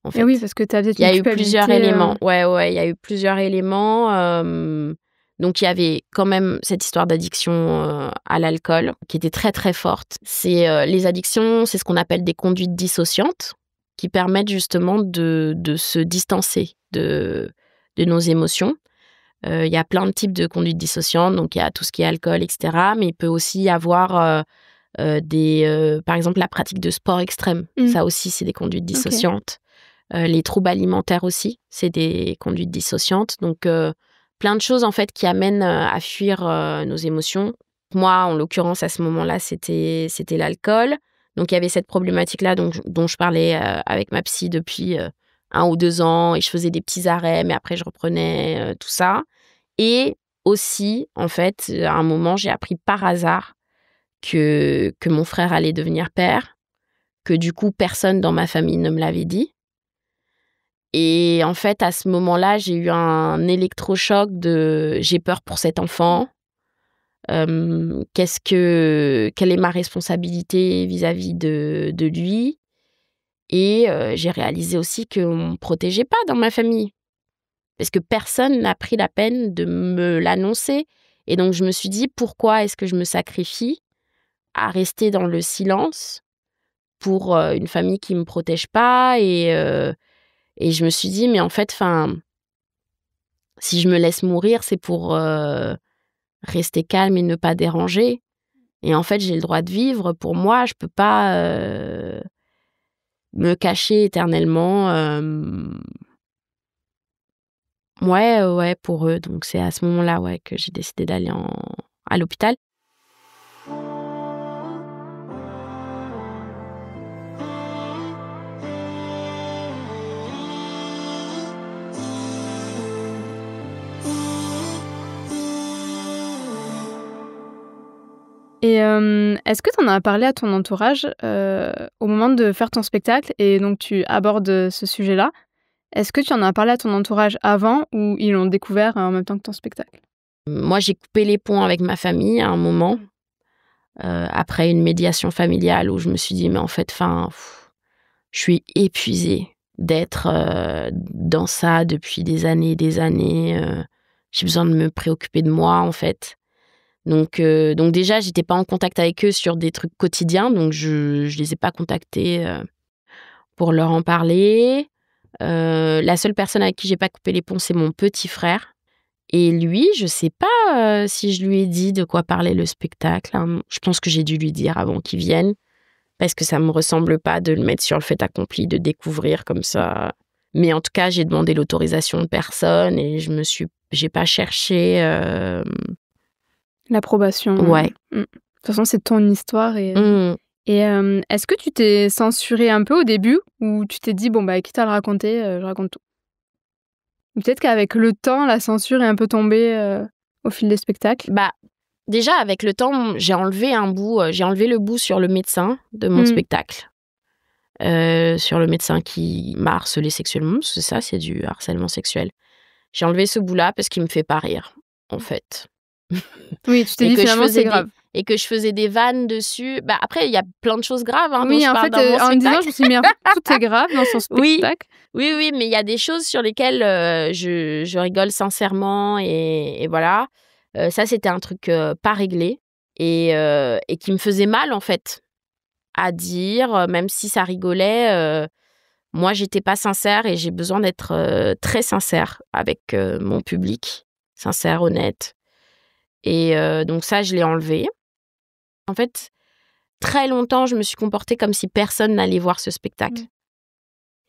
En fait. Et oui, parce que tu as peut-être Il y a eu plusieurs éléments. Ouais, il y a eu plusieurs éléments. Donc, il y avait quand même cette histoire d'addiction à l'alcool qui était très, très forte. Les addictions, c'est ce qu'on appelle des conduites dissociantes qui permettent justement de se distancer de nos émotions. Il y a plein de types de conduites dissociantes, donc il y a tout ce qui est alcool, etc. Mais il peut aussi y avoir par exemple, la pratique de sport extrême. Ça aussi, c'est des conduites dissociantes. Les troubles alimentaires aussi, c'est des conduites dissociantes. Donc, plein de choses, en fait, qui amènent à fuir nos émotions. Moi, en l'occurrence, à ce moment-là, c'était l'alcool. Donc, il y avait cette problématique-là dont je parlais avec ma psy depuis 1 ou 2 ans. Et je faisais des petits arrêts, mais après, je reprenais tout ça. Et aussi, en fait, à un moment, j'ai appris par hasard que mon frère allait devenir père, que du coup, personne dans ma famille ne me l'avait dit. Et en fait, à ce moment-là, j'ai eu un électrochoc de « j'ai peur pour cet enfant ». Quelle est ma responsabilité vis-à-vis de lui? Et j'ai réalisé aussi qu'on ne me protégeait pas dans ma famille. Parce que personne n'a pris la peine de me l'annoncer. Et donc, je me suis dit, pourquoi est-ce que je me sacrifie à rester dans le silence pour une famille qui ne me protège pas? Et je me suis dit, mais en fait, si je me laisse mourir, c'est pour rester calme et ne pas déranger. Et en fait, j'ai le droit de vivre. Pour moi, je ne peux pas me cacher éternellement. Ouais, pour eux. Donc, c'est à ce moment-là que j'ai décidé d'aller à l'hôpital. Et est-ce que tu en as parlé à ton entourage au moment de faire ton spectacle et donc tu abordes ce sujet-là? Est-ce que tu en as parlé à ton entourage avant ou ils l'ont découvert en même temps que ton spectacle? Moi, j'ai coupé les ponts avec ma famille à un moment, après une médiation familiale où je me suis dit, mais en fait, je suis épuisée d'être dans ça depuis des années et des années. J'ai besoin de me préoccuper de moi, en fait. Donc déjà, j'étais pas en contact avec eux sur des trucs quotidiens, donc je les ai pas contactés pour leur en parler. La seule personne avec qui j'ai pas coupé les ponts, c'est mon petit frère. Et lui, je sais pas si je lui ai dit de quoi parlait le spectacle. Je pense que j'ai dû lui dire avant qu'il vienne, parce que ça me ressemble pas de le mettre sur le fait accompli, de découvrir comme ça. Mais en tout cas, j'ai demandé l'autorisation de personne et j'ai pas cherché... L'approbation. Ouais. De toute façon, c'est ton histoire. Et est-ce que tu t'es censurée un peu au début ou tu t'es dit, bon, quitte à le raconter, je raconte tout? Peut-être qu'avec le temps, la censure est un peu tombée au fil des spectacles. Bah, déjà, avec le temps, j'ai enlevé le bout sur le médecin de mon spectacle. Sur le médecin qui m'a harcelé sexuellement, c'est ça, c'est du harcèlement sexuel. J'ai enlevé ce bout-là parce qu'il me fait pas rire, en fait. Oui, tu t'es dit finalement c'est grave. Et que je faisais des vannes dessus. Bah, après, il y a plein de choses graves dont Oui, je en parle fait, dans mon en spectacle. disant, je me suis dit, mais en fait, tout est grave dans son spectacle. Oui, mais il y a des choses sur lesquelles je rigole sincèrement et voilà. Ça, c'était un truc pas réglé et qui me faisait mal, en fait, à dire, même si ça rigolait. Moi, j'étais pas sincère et j'ai besoin d'être très sincère avec mon public, sincère, honnête. Et donc ça, je l'ai enlevé. En fait, très longtemps, je me suis comportée comme si personne n'allait voir ce spectacle.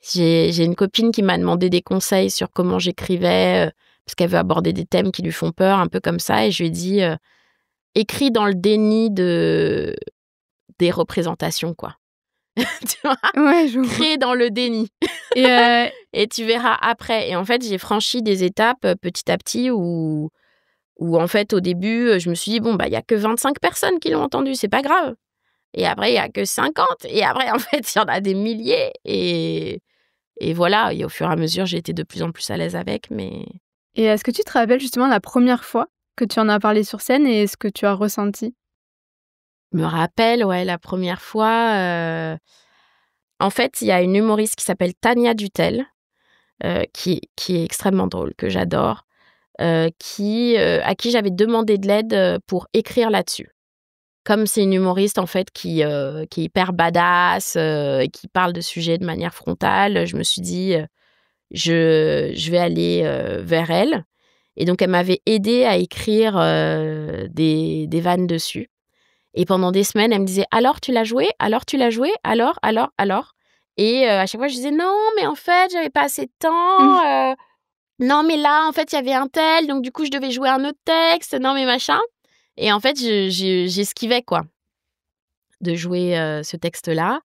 J'ai une copine qui m'a demandé des conseils sur comment j'écrivais, parce qu'elle veut aborder des thèmes qui lui font peur, un peu comme ça. Et je lui ai dit, écris dans le déni des représentations, quoi. Tu vois ? Ouais, je vois. Crée dans le déni. Et tu verras après. Et en fait, j'ai franchi des étapes petit à petit où en fait, au début, je me suis dit, bon, bah, il n'y a que 25 personnes qui l'ont entendu, c'est pas grave. Et après, il n'y a que 50. Et après, en fait, il y en a des milliers. Et voilà, et au fur et à mesure, j'ai été de plus en plus à l'aise avec. Mais... Et est-ce que tu te rappelles justement la première fois que tu en as parlé sur scène et ce que tu as ressenti ? Je me rappelle, ouais, la première fois... En fait, il y a une humoriste qui s'appelle Tania Dutel, qui est extrêmement drôle, que j'adore, à qui j'avais demandé de l'aide pour écrire là-dessus. Comme c'est une humoriste, en fait, qui est hyper badass et qui parle de sujets de manière frontale, je me suis dit, je vais aller vers elle. Et donc, elle m'avait aidée à écrire des vannes dessus. Et pendant des semaines, elle me disait « Alors, tu l'as joué ? Alors, tu l'as joué ? Alors ?» Et à chaque fois, je disais « Non, mais en fait, j'avais pas assez de temps. Non, mais là, en fait, il y avait un tel. Donc, du coup, je devais jouer un autre texte. Non, mais machin. » Et en fait, j'esquivais, quoi, de jouer ce texte-là.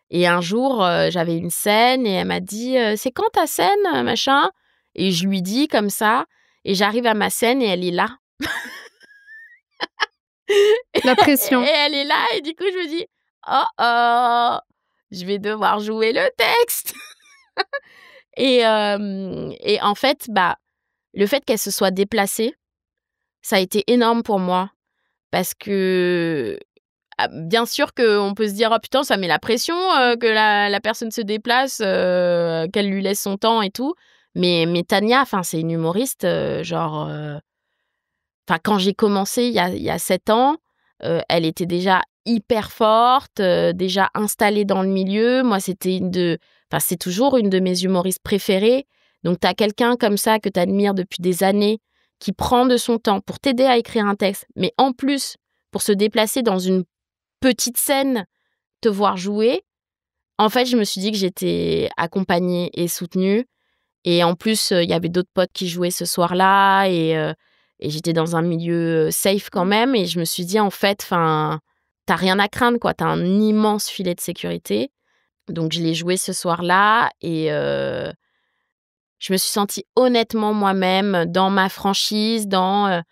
Et un jour, j'avais une scène et elle m'a dit « C'est quand ta scène, machin ?» Et je lui dis comme ça. Et j'arrive à ma scène et elle est là. La pression. Et elle est là et du coup, je me dis « Oh, je vais devoir jouer le texte. » Et en fait, bah, le fait qu'elle se soit déplacée, ça a été énorme pour moi. Parce que, bien sûr qu'on peut se dire « Oh putain, ça met la pression que la personne se déplace, qu'elle lui laisse son temps et tout. » Mais Tania, c'est une humoriste, quand j'ai commencé il y a 7 ans, elle était déjà hyper forte, déjà installée dans le milieu. Moi, c'est toujours une de mes humoristes préférées. Donc, tu as quelqu'un comme ça que tu admires depuis des années, qui prend de son temps pour t'aider à écrire un texte, mais en plus, pour se déplacer dans une petite scène, te voir jouer. En fait, je me suis dit que j'étais accompagnée et soutenue. Et en plus, il y avait d'autres potes qui jouaient ce soir-là et j'étais dans un milieu safe quand même. Et je me suis dit, en fait, t'as rien à craindre, quoi. T'as un immense filet de sécurité. Donc, je l'ai joué ce soir-là et je me suis sentie honnêtement moi-même dans ma franchise, dans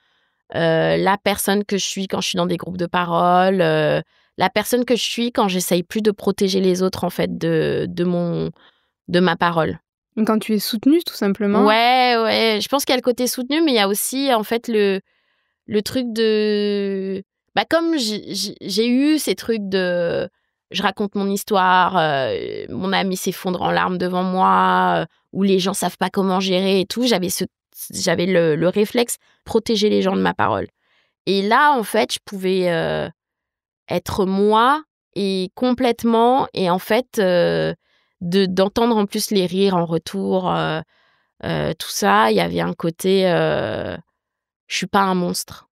la personne que je suis quand je suis dans des groupes de parole, la personne que je suis quand j'essaye plus de protéger les autres, en fait, de ma parole. Quand tu es soutenue, tout simplement. Ouais. Je pense qu'il y a le côté soutenu, mais il y a aussi, en fait, le truc de... comme j'ai eu ces trucs de... Je raconte mon histoire, mon ami s'effondre en larmes devant moi, où les gens savent pas comment gérer et tout. J'avais le réflexe protéger les gens de ma parole. Et là, en fait, je pouvais être moi et complètement, et en fait... d'entendre en plus les rires en retour, tout ça, il y avait un côté je suis pas un monstre.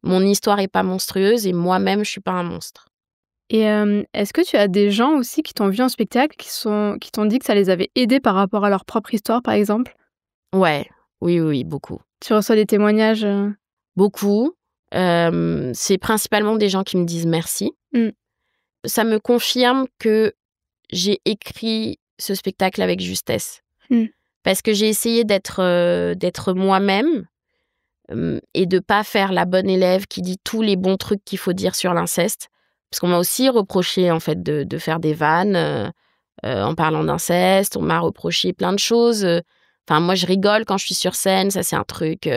Mon histoire est pas monstrueuse et moi-même je suis pas un monstre. Et est-ce que tu as des gens aussi qui t'ont vu en spectacle, qui t'ont dit que ça les avait aidés par rapport à leur propre histoire, par exemple ? Ouais, oui, beaucoup. Tu reçois des témoignages Beaucoup. C'est principalement des gens qui me disent merci. Ça me confirme que j'ai écrit ce spectacle avec justesse. parce que j'ai essayé d'être moi-même et de pas faire la bonne élève qui dit tous les bons trucs qu'il faut dire sur l'inceste. Parce qu'on m'a aussi reproché, en fait, de faire des vannes en parlant d'inceste. On m'a reproché plein de choses. Enfin, moi, je rigole quand je suis sur scène. Ça, c'est un truc...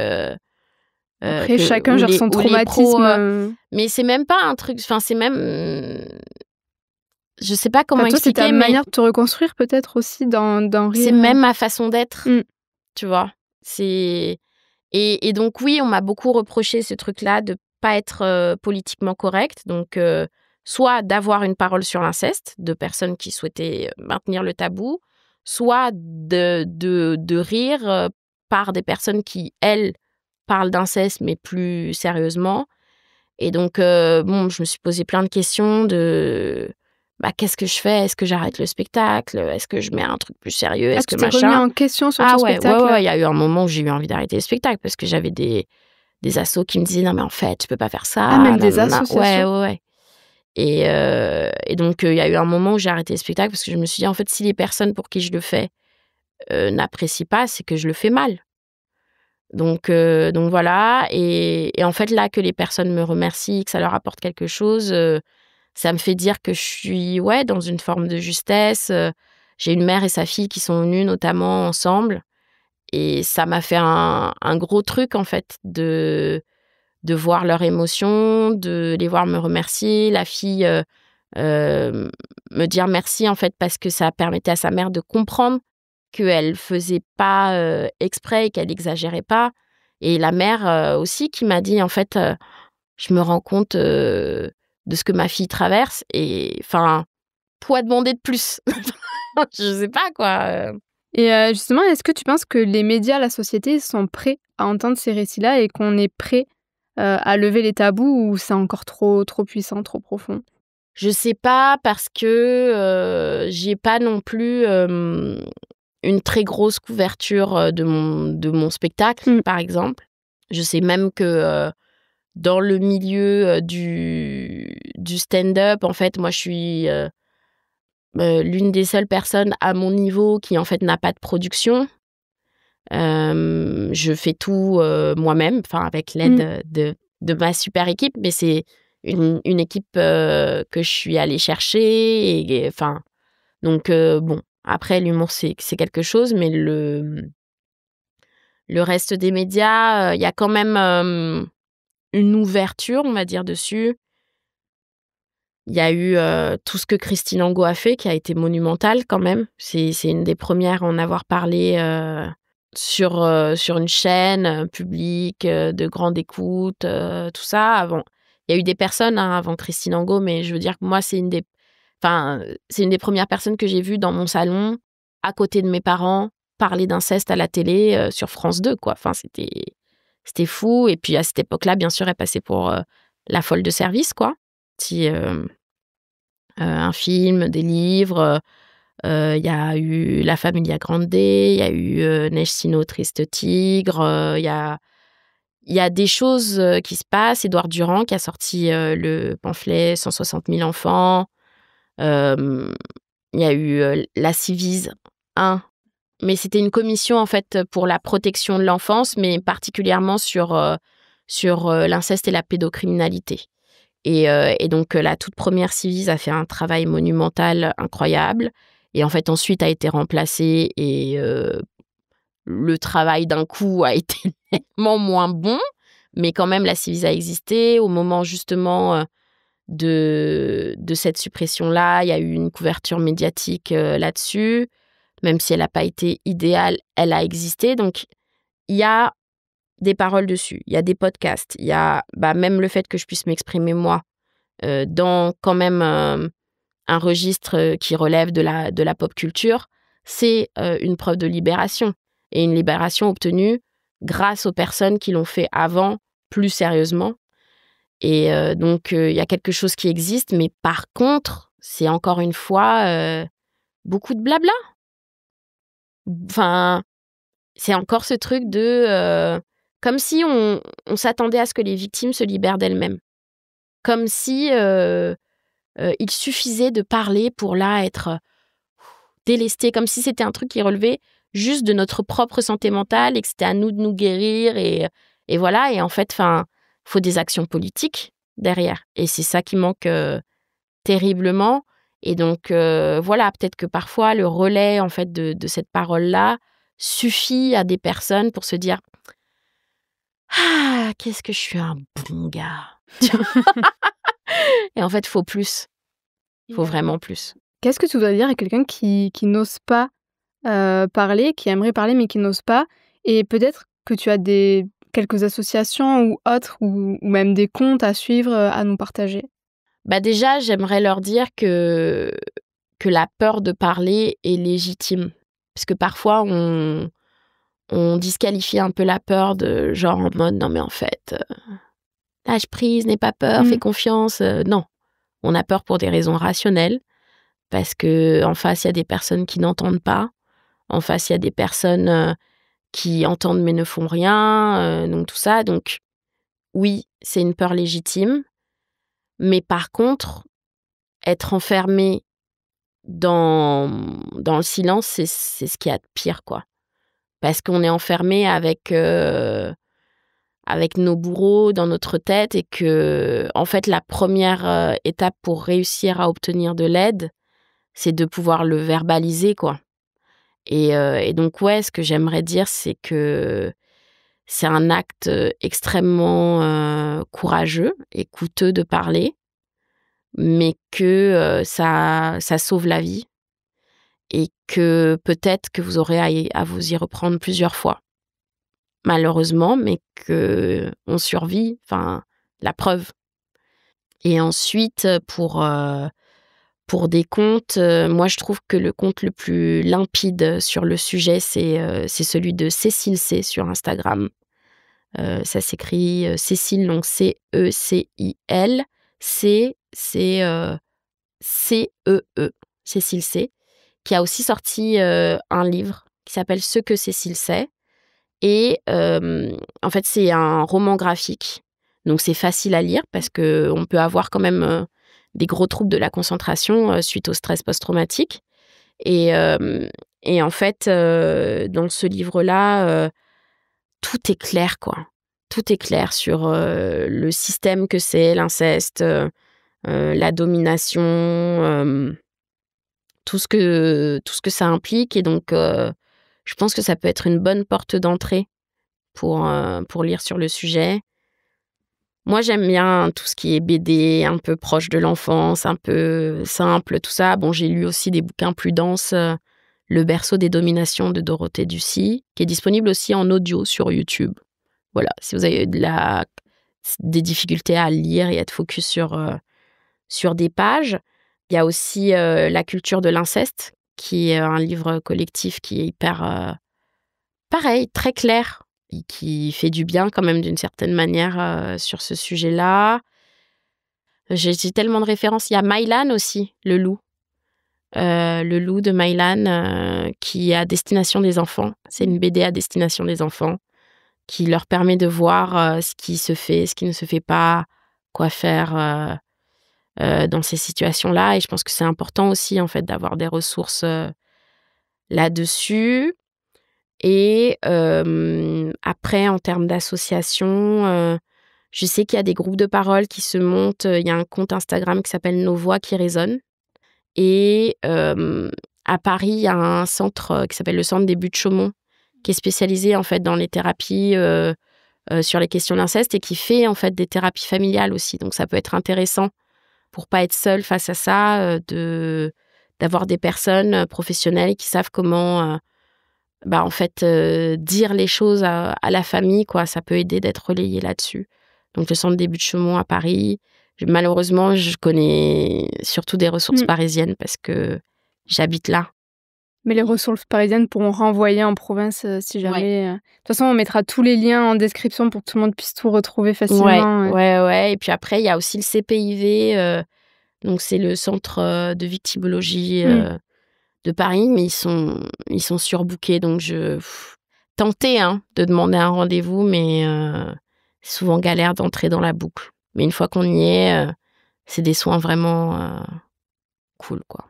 Après, chacun gère son traumatisme. Mais c'est même pas un truc... Enfin, c'est même... je sais pas comment toi, expliquer, c'est ta mais manière de te reconstruire peut-être aussi d'en rire. c'est même ma façon d'être, Mm. tu vois. Et donc, oui, on m'a beaucoup reproché ce truc-là de pas être politiquement correcte. Donc, soit d'avoir une parole sur l'inceste de personnes qui souhaitaient maintenir le tabou, soit de rire par des personnes qui, elles, parlent d'inceste, mais plus sérieusement. Et donc, bon, je me suis posé plein de questions de... qu'est-ce que je fais? Est-ce que j'arrête le spectacle? Est-ce que je mets un truc plus sérieux? Est-ce tu que t'es machin? remis en question sur Ah ton ouais, spectacle? ouais, il y a eu un moment où j'ai eu envie d'arrêter le spectacle parce que j'avais des assos qui me disaient non mais en fait tu peux pas faire ça. Ah, même des nanana. associations? Ouais. Et donc il y a eu un moment où j'ai arrêté le spectacle parce que je me suis dit en fait si les personnes pour qui je le fais n'apprécient pas, c'est que je le fais mal. Donc voilà. Et en fait là que les personnes me remercient, que ça leur apporte quelque chose, ça me fait dire que je suis dans une forme de justesse. J'ai une mère et sa fille qui sont venues notamment ensemble. Et ça m'a fait un gros truc, en fait, de voir leur émotion, de les voir me remercier. La fille me dire merci, en fait, parce que ça permettait à sa mère de comprendre qu'elle faisait pas exprès et qu'elle exagérait pas. Et la mère aussi qui m'a dit, en fait, je me rends compte de ce que ma fille traverse. Et enfin, quoi demander de plus? Je sais pas, quoi. Et justement, est-ce que tu penses que les médias, la société sont prêts à entendre ces récits-là et qu'on est prêt à lever les tabous ou c'est encore trop puissant, trop profond? Je sais pas parce que j'ai pas non plus une très grosse couverture de mon spectacle, par exemple. Je sais même que dans le milieu du stand-up, en fait, moi, je suis l'une des seules personnes à mon niveau qui, en fait, n'a pas de production. Je fais tout moi-même, enfin, avec l'aide de ma super équipe, mais c'est une équipe que je suis allée chercher. Et enfin, donc, bon, après, l'humour, c'est quelque chose, mais le reste des médias, il y a quand même une ouverture, on va dire, dessus. Il y a eu tout ce que Christine Angot a fait, qui a été monumental quand même. C'est une des premières à en avoir parlé sur une chaîne publique de grande écoute, tout ça. Avant, il y a eu des personnes avant Christine Angot, mais je veux dire que moi, c'est une des premières personnes que j'ai vues dans mon salon, à côté de mes parents, parler d'inceste à la télé sur France 2, quoi. Enfin, c'était fou. Et puis, à cette époque-là, bien sûr, elle passait pour la folle de service, quoi. Si, un film, des livres, il y a eu La Familia Grande, il y a eu Neige Sino, Triste Tigre, il y a des choses qui se passent. Édouard Durand qui a sorti le pamphlet 160 000 enfants. Il y a eu la Civise 1, mais c'était une commission en fait pour la protection de l'enfance, mais particulièrement sur l'inceste et la pédocriminalité. Et donc la toute première Civise a fait un travail monumental incroyable, et en fait ensuite a été remplacée, et le travail d'un coup a été nettement moins bon, mais quand même la Civise a existé. Au moment justement de cette suppression-là, il y a eu une couverture médiatique là-dessus. Même si elle n'a pas été idéale, elle a existé. Donc, il y a des paroles dessus, il y a des podcasts, il y a même le fait que je puisse m'exprimer moi dans quand même un registre qui relève de la pop culture, c'est une preuve de libération. Et une libération obtenue grâce aux personnes qui l'ont fait avant, plus sérieusement. Et donc, il y a quelque chose qui existe, mais par contre, c'est encore une fois beaucoup de blabla. Enfin, c'est encore ce truc de... comme si on s'attendait à ce que les victimes se libèrent d'elles-mêmes. Comme si il suffisait de parler pour là être délesté, comme si c'était un truc qui relevait juste de notre propre santé mentale et que c'était à nous de nous guérir et voilà. Et en fait, faut des actions politiques derrière. Et c'est ça qui manque terriblement. Et donc, voilà, peut-être que parfois, le relais, en fait, de cette parole-là suffit à des personnes pour se dire « Ah, qu'est-ce que je suis un bon gars !» Et en fait, il faut plus. Il faut vraiment plus. Qu'est-ce que tu voudrais dire à quelqu'un qui n'ose pas parler, qui aimerait parler mais qui n'ose pas? Et peut-être que tu as quelques associations ou autres ou même des comptes à suivre, à nous partager? Déjà, j'aimerais leur dire que la peur de parler est légitime. Parce que parfois, on disqualifie un peu la peur de genre en mode « Non mais en fait, lâche prise, n'aie pas peur, fais confiance. » Non, on a peur pour des raisons rationnelles. Parce qu'en face, il y a des personnes qui n'entendent pas. En face, il y a des personnes qui entendent mais ne font rien. Donc tout ça. Donc oui, c'est une peur légitime. Mais par contre, être enfermé dans le silence, c'est ce qu'il y a de pire, quoi. Parce qu'on est enfermé avec nos bourreaux dans notre tête et que, en fait, la première étape pour réussir à obtenir de l'aide, c'est de pouvoir le verbaliser, quoi. Et donc, ouais, ce que j'aimerais dire, c'est que c'est un acte extrêmement courageux et coûteux de parler, mais que ça sauve la vie et que peut-être que vous aurez à vous y reprendre plusieurs fois. Malheureusement, mais qu'on survit, la preuve. Et ensuite, pour des comptes, moi, je trouve que le compte le plus limpide sur le sujet, c'est celui de Cécile C sur Instagram. Ça s'écrit Cécile, donc C-E-C-I-L. C, c'est C-E-E, Cécile C, qui a aussi sorti un livre qui s'appelle Ce que Cécile sait. Et en fait, c'est un roman graphique. Donc, c'est facile à lire parce qu'on peut avoir quand même des gros troubles de la concentration suite au stress post-traumatique. Et en fait, dans ce livre-là, tout est clair, quoi. Tout est clair sur le système que c'est, l'inceste, la domination, tout ce que ça implique. Et donc, je pense que ça peut être une bonne porte d'entrée pour lire sur le sujet. Moi, j'aime bien tout ce qui est BD, un peu proche de l'enfance, un peu simple, tout ça. Bon, j'ai lu aussi des bouquins plus denses, Le berceau des dominations de Dorothée Ducy, qui est disponible aussi en audio sur YouTube. Voilà, si vous avez des difficultés à lire et à être focus sur des pages. Il y a aussi La culture de l'inceste, qui est un livre collectif qui est hyper, pareil, très clair, et qui fait du bien quand même d'une certaine manière sur ce sujet-là. J'ai tellement de références. Il y a Mylan aussi, le loup. Le loup de Mylan, qui est à destination des enfants. C'est une BD à destination des enfants qui leur permet de voir ce qui se fait, ce qui ne se fait pas, quoi faire dans ces situations-là. Et je pense que c'est important aussi, en fait, d'avoir des ressources là-dessus. Et après, en termes d'association, je sais qu'il y a des groupes de parole qui se montent. Il y a un compte Instagram qui s'appelle Nos voix qui résonnent. Et à Paris, il y a un centre qui s'appelle le Centre des Buttes-Chaumont, qui est spécialisé en fait dans les thérapies sur les questions d'inceste et qui fait en fait des thérapies familiales aussi. Donc ça peut être intéressant pour pas être seul face à ça, d'avoir des personnes professionnelles qui savent comment en fait dire les choses à la famille, quoi. Ça peut aider d'être relayé là-dessus. Donc le Centre des Buttes-Chaumont à Paris. Malheureusement, je connais surtout des ressources parisiennes parce que j'habite là. Mais les ressources parisiennes pourront renvoyer en province si jamais. De toute façon, on mettra tous les liens en description pour que tout le monde puisse tout retrouver facilement. Ouais. Et puis après, il y a aussi le CPIV. Donc, c'est le centre de victimologie de Paris. Mais ils sont surbookés. Donc, tentais de demander un rendez-vous. Mais c'est souvent galère d'entrer dans la boucle. Mais une fois qu'on y est, c'est des soins vraiment cool, quoi.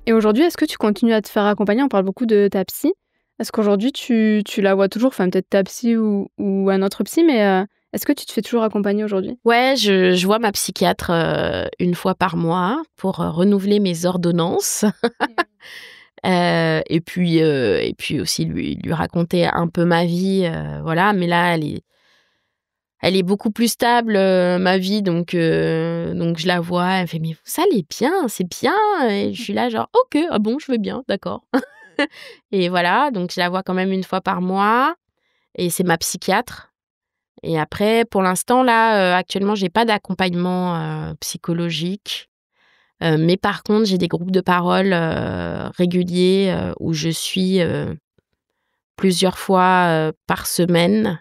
Et aujourd'hui, est-ce que tu continues à te faire accompagner? On parle beaucoup de ta psy. Est-ce qu'aujourd'hui, tu la vois toujours? Enfin, peut-être ta psy ou un autre psy, mais est-ce que tu te fais toujours accompagner aujourd'hui? Ouais, je vois ma psychiatre une fois par mois pour renouveler mes ordonnances. Et puis aussi lui raconter un peu ma vie, voilà. Mais là, elle est beaucoup plus stable, ma vie, donc je la vois, elle fait: «Mais ça allez bien, c'est bien», et je suis là genre: «OK, ah bon, je veux bien, d'accord». Et voilà, donc je la vois quand même une fois par mois et c'est ma psychiatre. Et après, pour l'instant, là, actuellement, j'ai pas d'accompagnement psychologique. Mais par contre, j'ai des groupes de parole réguliers où je suis plusieurs fois par semaine,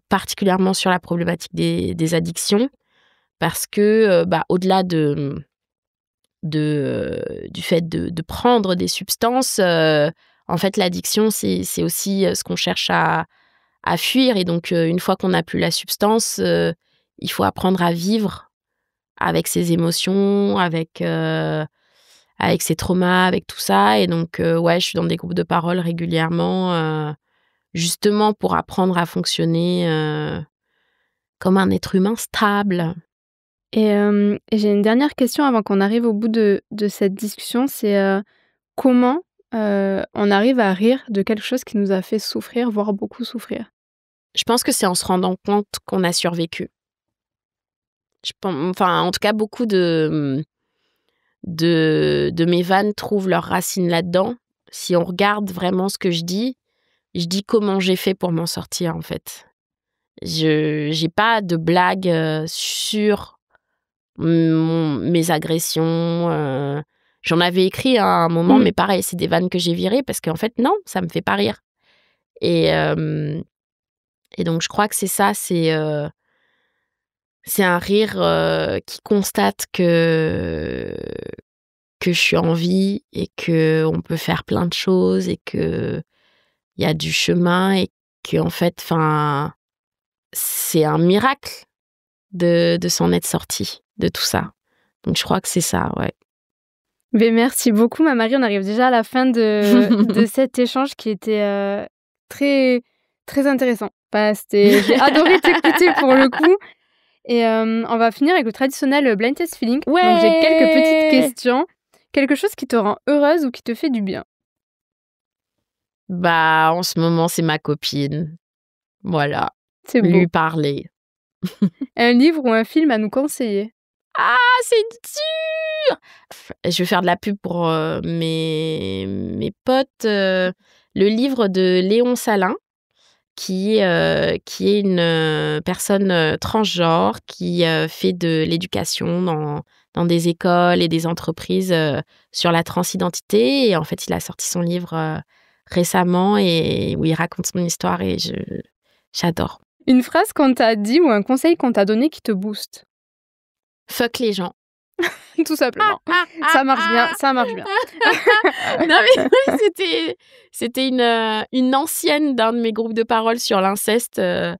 particulièrement sur la problématique des addictions. Parce que, au-delà du fait de prendre des substances, en fait, l'addiction, c'est aussi ce qu'on cherche à fuir. Et donc, une fois qu'on n'a plus la substance, il faut apprendre à vivre avec ses émotions, avec ses traumas, avec tout ça. Et donc, ouais, je suis dans des groupes de parole régulièrement, justement pour apprendre à fonctionner comme un être humain stable. Et j'ai une dernière question avant qu'on arrive au bout de cette discussion, c'est, comment, on arrive à rire de quelque chose qui nous a fait souffrir, voire beaucoup souffrir? Je pense que c'est en se rendant compte qu'on a survécu. Enfin, en tout cas, beaucoup de mes vannes trouvent leurs racines là-dedans. Si on regarde vraiment ce que je dis comment j'ai fait pour m'en sortir, en fait. J'ai pas de blague sur mes agressions. J'en avais écrit à un moment, mais pareil, c'est des vannes que j'ai virées parce qu'en fait, non, ça me fait pas rire. Et donc, je crois que c'est ça, c'est un rire qui constate que je suis en vie et qu'on peut faire plein de choses et qu'il y a du chemin et qu'en fait, enfin, c'est un miracle de s'en être sorti, de tout ça. Donc, je crois que c'est ça, ouais. Mais merci beaucoup, ma Marie. On arrive déjà à la fin de cet échange qui était très, très intéressant. J'ai adoré t'écouter pour le coup. Et on va finir avec le traditionnel blind test feeling. Ouais. Donc j'ai quelques petites questions. Quelque chose qui te rend heureuse ou qui te fait du bien? En ce moment, c'est ma copine. Voilà. C'est beau. Lui parler. Un livre ou un film à nous conseiller? Ah, c'est dur! Je vais faire de la pub pour mes potes. Le livre de Léon Salin, qui est une personne transgenre qui fait de l'éducation dans des écoles et des entreprises sur la transidentité. Et en fait, il a sorti son livre récemment et où il raconte son histoire et j'adore. Une phrase qu'on t'a dit ou un conseil qu'on t'a donné qui te booste? Fuck les gens. Tout simplement. Ça marche bien, ça marche bien. Non mais oui, c'était une ancienne d'un de mes groupes de parole sur l'inceste où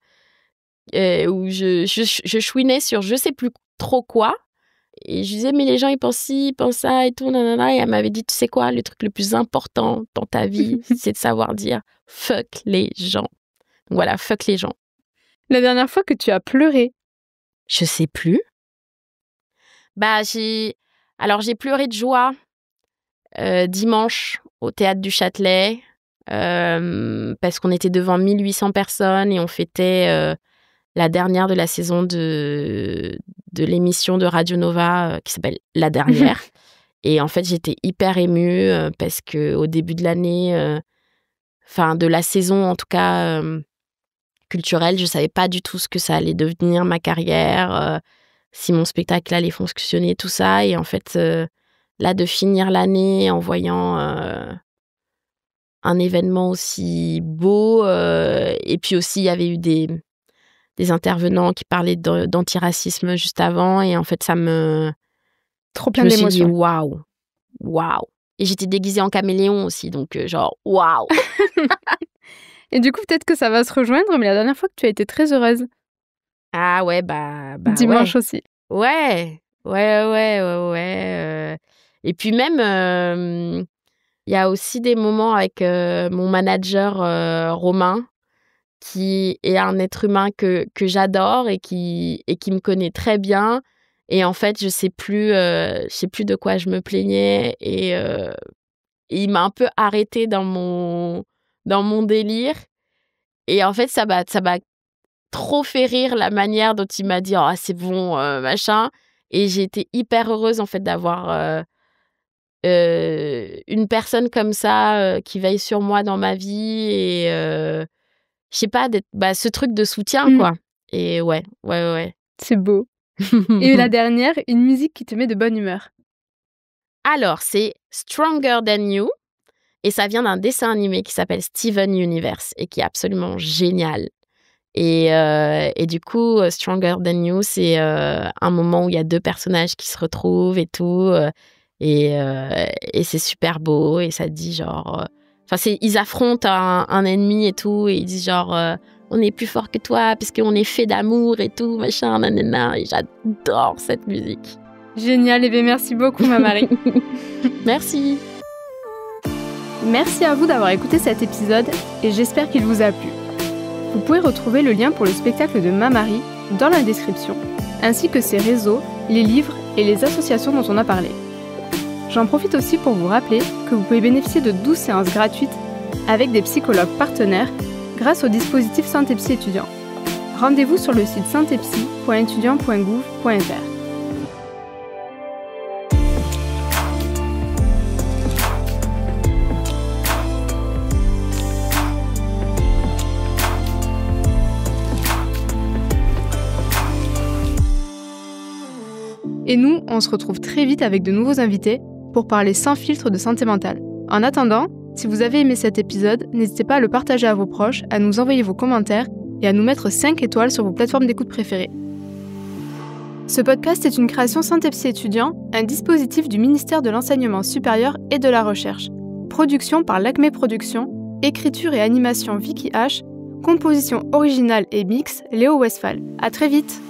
je chouinais sur je sais plus trop quoi. Et je disais, mais les gens, ils pensent ci, ils pensent ça et tout, nanana. Et elle m'avait dit, tu sais quoi, le truc le plus important dans ta vie, c'est de savoir dire fuck les gens. Donc voilà, fuck les gens. La dernière fois que tu as pleuré? Je sais plus. J'ai pleuré de joie dimanche au Théâtre du Châtelet parce qu'on était devant 1800 personnes et on fêtait la dernière de la saison de l'émission de Radio Nova qui s'appelle La Dernière. Et en fait, j'étais hyper émue parce qu'au début de l'année, de la saison en tout cas culturelle, je savais pas du tout ce que ça allait devenir, ma carrière, si mon spectacle allait fonctionner, tout ça. Et en fait, là, de finir l'année en voyant un événement aussi beau, et puis aussi, il y avait eu des intervenants qui parlaient d'antiracisme juste avant. Et en fait, ça me... Trop plein d'émotions. Je me suis dit, waouh. Et j'étais déguisée en caméléon aussi, donc genre, waouh. Et du coup, peut-être que ça va se rejoindre, mais la dernière fois que tu as été très heureuse? Ah ouais, dimanche aussi. Ouais. Et puis même, il y a aussi des moments avec mon manager Romain, qui est un être humain que j'adore et qui me connaît très bien. Et en fait, je sais plus de quoi je me plaignais. Et il m'a un peu arrêtée dans mon délire. Et en fait, ça m'a trop fait rire la manière dont il m'a dit « Ah, c'est bon, machin ». Et j'ai été hyper heureuse, en fait, d'avoir une personne comme ça qui veille sur moi dans ma vie. Et je sais pas, ce truc de soutien, quoi. Et ouais. C'est beau. Et la dernière, une musique qui te met de bonne humeur. Alors, c'est Stronger Than You. Et ça vient d'un dessin animé qui s'appelle Steven Universe et qui est absolument génial. Et du coup, Stronger Than You, c'est un moment où il y a 2 personnages qui se retrouvent et tout. Et c'est super beau. Et ça dit genre... ils affrontent un ennemi et tout. Et ils disent genre... on est plus fort que toi puisqu'on est fait d'amour et tout, machin, nanana. Et j'adore cette musique. Génial. Et bien merci beaucoup, ma Marie. Merci. Merci à vous d'avoir écouté cet épisode et j'espère qu'il vous a plu. Vous pouvez retrouver le lien pour le spectacle de Ma Marie dans la description, ainsi que ses réseaux, les livres et les associations dont on a parlé. J'en profite aussi pour vous rappeler que vous pouvez bénéficier de 12 séances gratuites avec des psychologues partenaires grâce au dispositif Santé Psy étudiant. Rendez-vous sur le site santépsy.étudiant.gouv.fr. Et nous, on se retrouve très vite avec de nouveaux invités pour parler sans filtre de santé mentale. En attendant, si vous avez aimé cet épisode, n'hésitez pas à le partager à vos proches, à nous envoyer vos commentaires et à nous mettre 5 étoiles sur vos plateformes d'écoute préférées. Ce podcast est une création Santé Psy étudiant, un dispositif du ministère de l'Enseignement supérieur et de la Recherche. Production par l'Acme Productions, écriture et animation Vicky H, composition originale et mix Léo Westphal. À très vite!